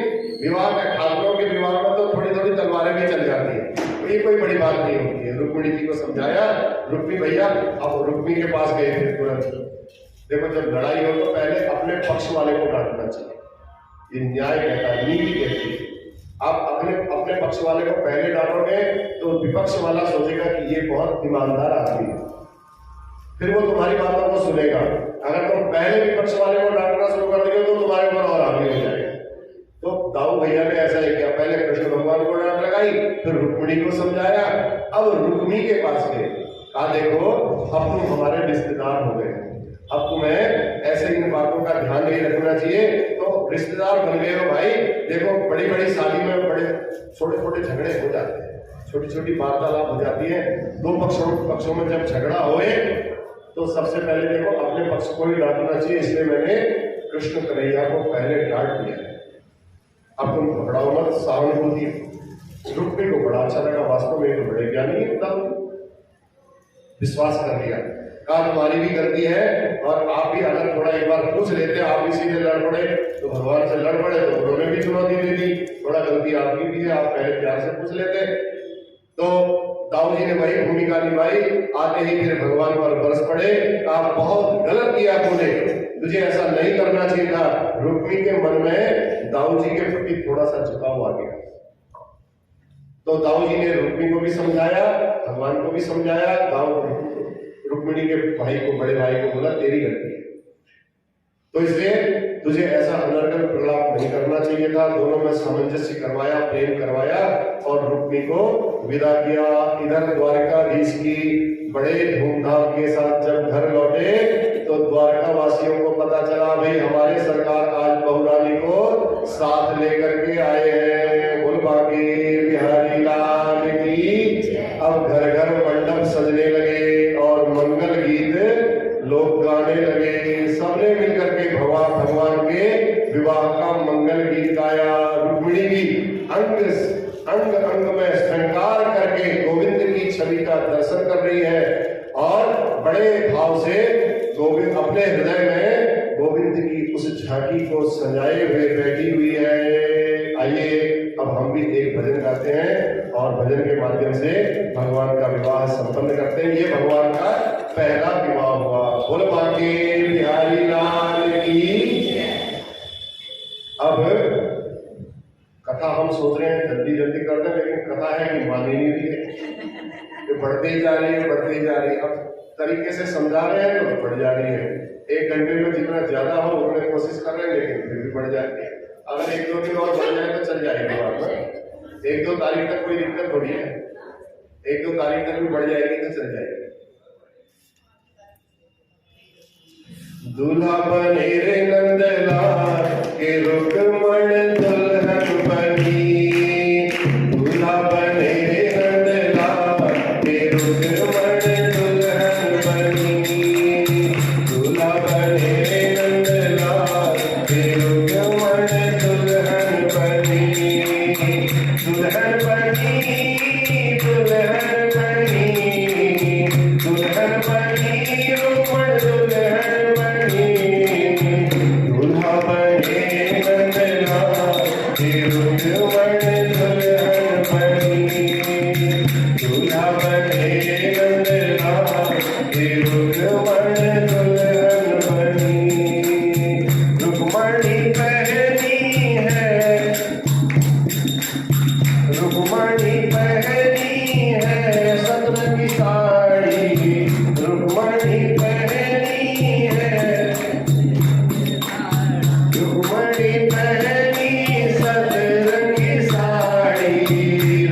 Speaker 1: विवाह में, ठाकुरों के विवाह में तो थोड़ी थोड़ी तलवारें भी चल जाती है, तो ये कोई बड़ी बात नहीं होती है। रुक्मिणी जी को समझाया, रुक्मी भैया, अब रुक्मी के पास गए थे तुरंत। देखो जब लड़ाई हो तो पहले अपने पक्ष वाले को डांटना चाहिए, ये न्याय कहता है, नीति कहती है। आप अपने पक्ष वाले को पहले डांटोगे तो विपक्ष वाला सोचेगा कि ये बहुत ईमानदार आदमी है, फिर वो तुम्हारी बातों को सुनेगा। अगर तुम पहले विपक्ष वाले को डांटना शुरू कर दोगे तो तुम्हारे ऊपर और आगे हो जाएगा। तो दाऊ भैया ने ऐसा ही किया, पहले कृष्ण भगवान को डांट लगाई, फिर रुक्मिणी को समझाया, अब रुक्मी के पास गए, कहा देखो अब तुम हमारे रिश्तेदार हो गए, अब तुम्हें ऐसे इन बातों का ध्यान नहीं रखना चाहिए, तो रिश्तेदार बन गए हो भाई। देखो बड़ी बड़ी शादी में बड़े छोटे छोटे झगड़े हो जाते हैं, छोटी छोटी वार्तालाप हो जाती है, दो पक्षों में जब झगड़ा होए तो सबसे पहले देखो अपने पक्ष को ही डांटना चाहिए, इसलिए मैंने कृष्ण कन्हैया को पहले डांट दिया। अब तुम घबराओ मत, सहानुभूति। रुक्मिणी को बड़ा अच्छा लगा, वास्तव में तो बड़े ज्ञानी होता, विश्वास कर लिया, कहा तुम्हारी भी गलती है और आप भी अगर थोड़ा एक बार पूछ लेते, आप भी सीधे लड़ पड़े तो भगवान से लड़ पड़े तो उन्होंने भी चुनौती दे दी, थोड़ा गलती आपकी भी है, आप पहले प्यार से पूछ लेते। तो दाऊ जी ने वही भूमिका निभाई, आते ही फिर भगवान पर बरस पड़े, आप बहुत गलत किया तूने, तुझे ऐसा नहीं करना चाहिए था। रुक्मिणी के मन में दाऊ जी के प्रति थोड़ा सा झुकाव आ गया, तो दाऊ जी ने रुक्मिणी को भी समझाया, भगवान को भी समझाया। दाऊ रुक्मिणी के भाई को, बड़े भाई को बोला तेरी गलती है, तो इसलिए तुझे ऐसा अनर्गल प्रलाप नहीं करना चाहिए था। दोनों में सामंजस्य करवाया, प्रेम करवाया और रुक्मिणी को विदा किया। इधर द्वारकाधीश की बड़े धूमधाम के साथ जब घर लौटे तो द्वारका वासियों को पता चला भाई हमारे सरकार आज बहुरानी को साथ लेकर के आए हैं। बोल बाकी बिहारी लाल की। अब घर घर मंडप सजने लगे और मंगल गीत लोग गाने लगे, सबने मिलकर के भगवान के विवाह का मंगल गीत गाया। रुक्मिणी भी अंग अंग में श्रृंगार करके गोविंद की छवि का दर्शन कर रही है और बड़े भाव से गोविंद अपने हृदय में गोविंद की उस झांकी को सजाए हुए बैठी हुई है। आइए अब हम भी एक भजन गाते हैं और भजन के माध्यम से भगवान का विवाह संपन्न करते हैं। ये भगवान का पहला विवाह हुआ। बोल बाके बिहारी लाल की। अब हम सोच रहे हैं जल्दी जल्दी कर दें, लेकिन कथा है कि मान ही नहीं रही है, ये बढ़ते ही जा रही है, बढ़ते ही जा रही है। अब तरीके से समझा रहे हैं तो बढ़ जा रही है। 1 घंटे में जितना ज्यादा हो उतने कोशिश कर रहे हैं, लेकिन फिर भी बढ़ जाती है। अगर 1-2 दिन और बढ़ जाए तो चल जाएगी बात में। 1-2 तारीख तक कोई दिक्कत थोड़ी है, 1-2 तारीख तक भी बढ़ जाएगी तो चल जाएगी। दूल्हा बने रे नंदलाल के रुकमण दुल्हन बनी, दूल्हा बने रे नंदलाल के रुकमण दुल्हन बनी, दूल्हा बने रे नंदलाल के रुकमण दुल्हन बनी, दुल्हन बनी, दुल्हन बनी, दुल्हन बनी, रुकमण दुल्हन बनी, दूल्हा बने नंदलाल के रुकमण दुल्हन बनी, दूल्हा बने नंदलाल के रुकमण दुल्हन बनी। रुक्मणी पहनी है, रुक्मणी पहनी है सतरंगी साड़ी, रुक्मणी पहनी है, रुक्मणी पहनी सतरंगी साड़ी,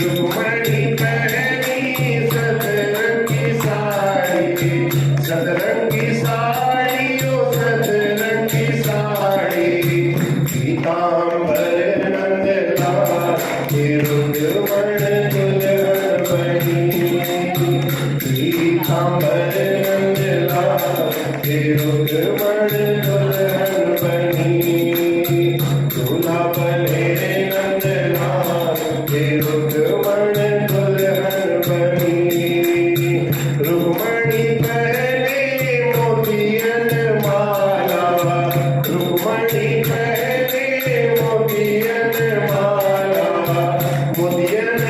Speaker 1: रुक्मणी पहनी सतरंगी साड़ी, सतरंगी साड़ी ओ सतरंगी साड़ी, पीतांबर नंदलाल के रुकमण दुल्हन बनी, पीतांबर नंदलाल के रुकमण दुल्हन बनी, दूल्हा बने रे नंदलाल के रुकमण दुल्हन बनी। रुक्मणी पहने मोतियन माला, रुक्मणी पहने मोतियन माला, मोतियन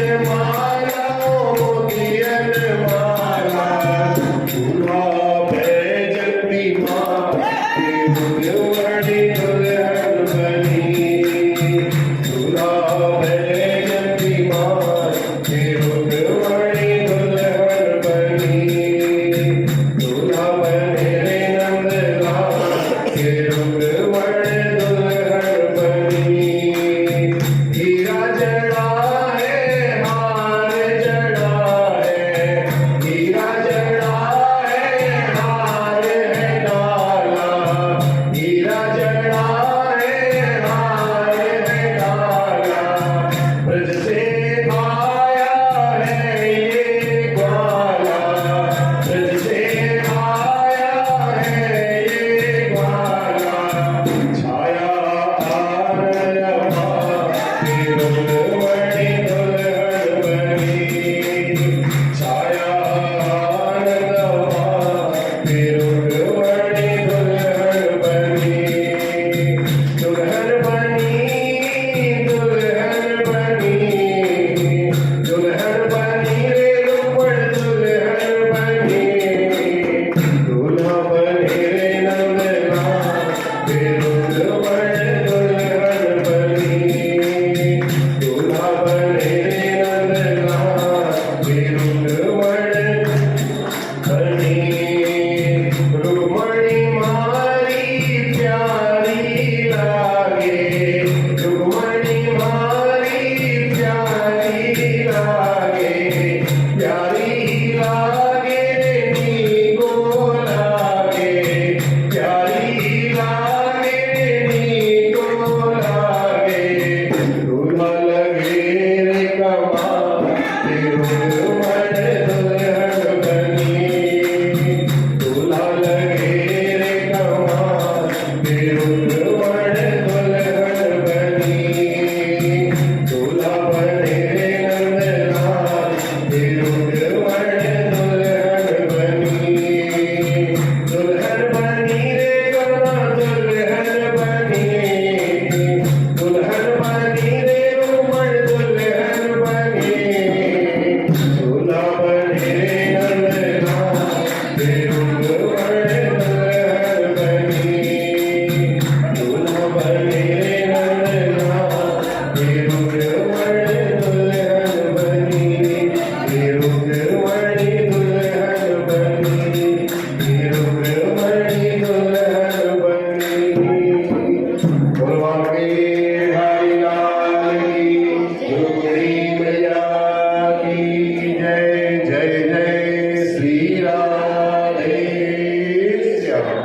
Speaker 1: माई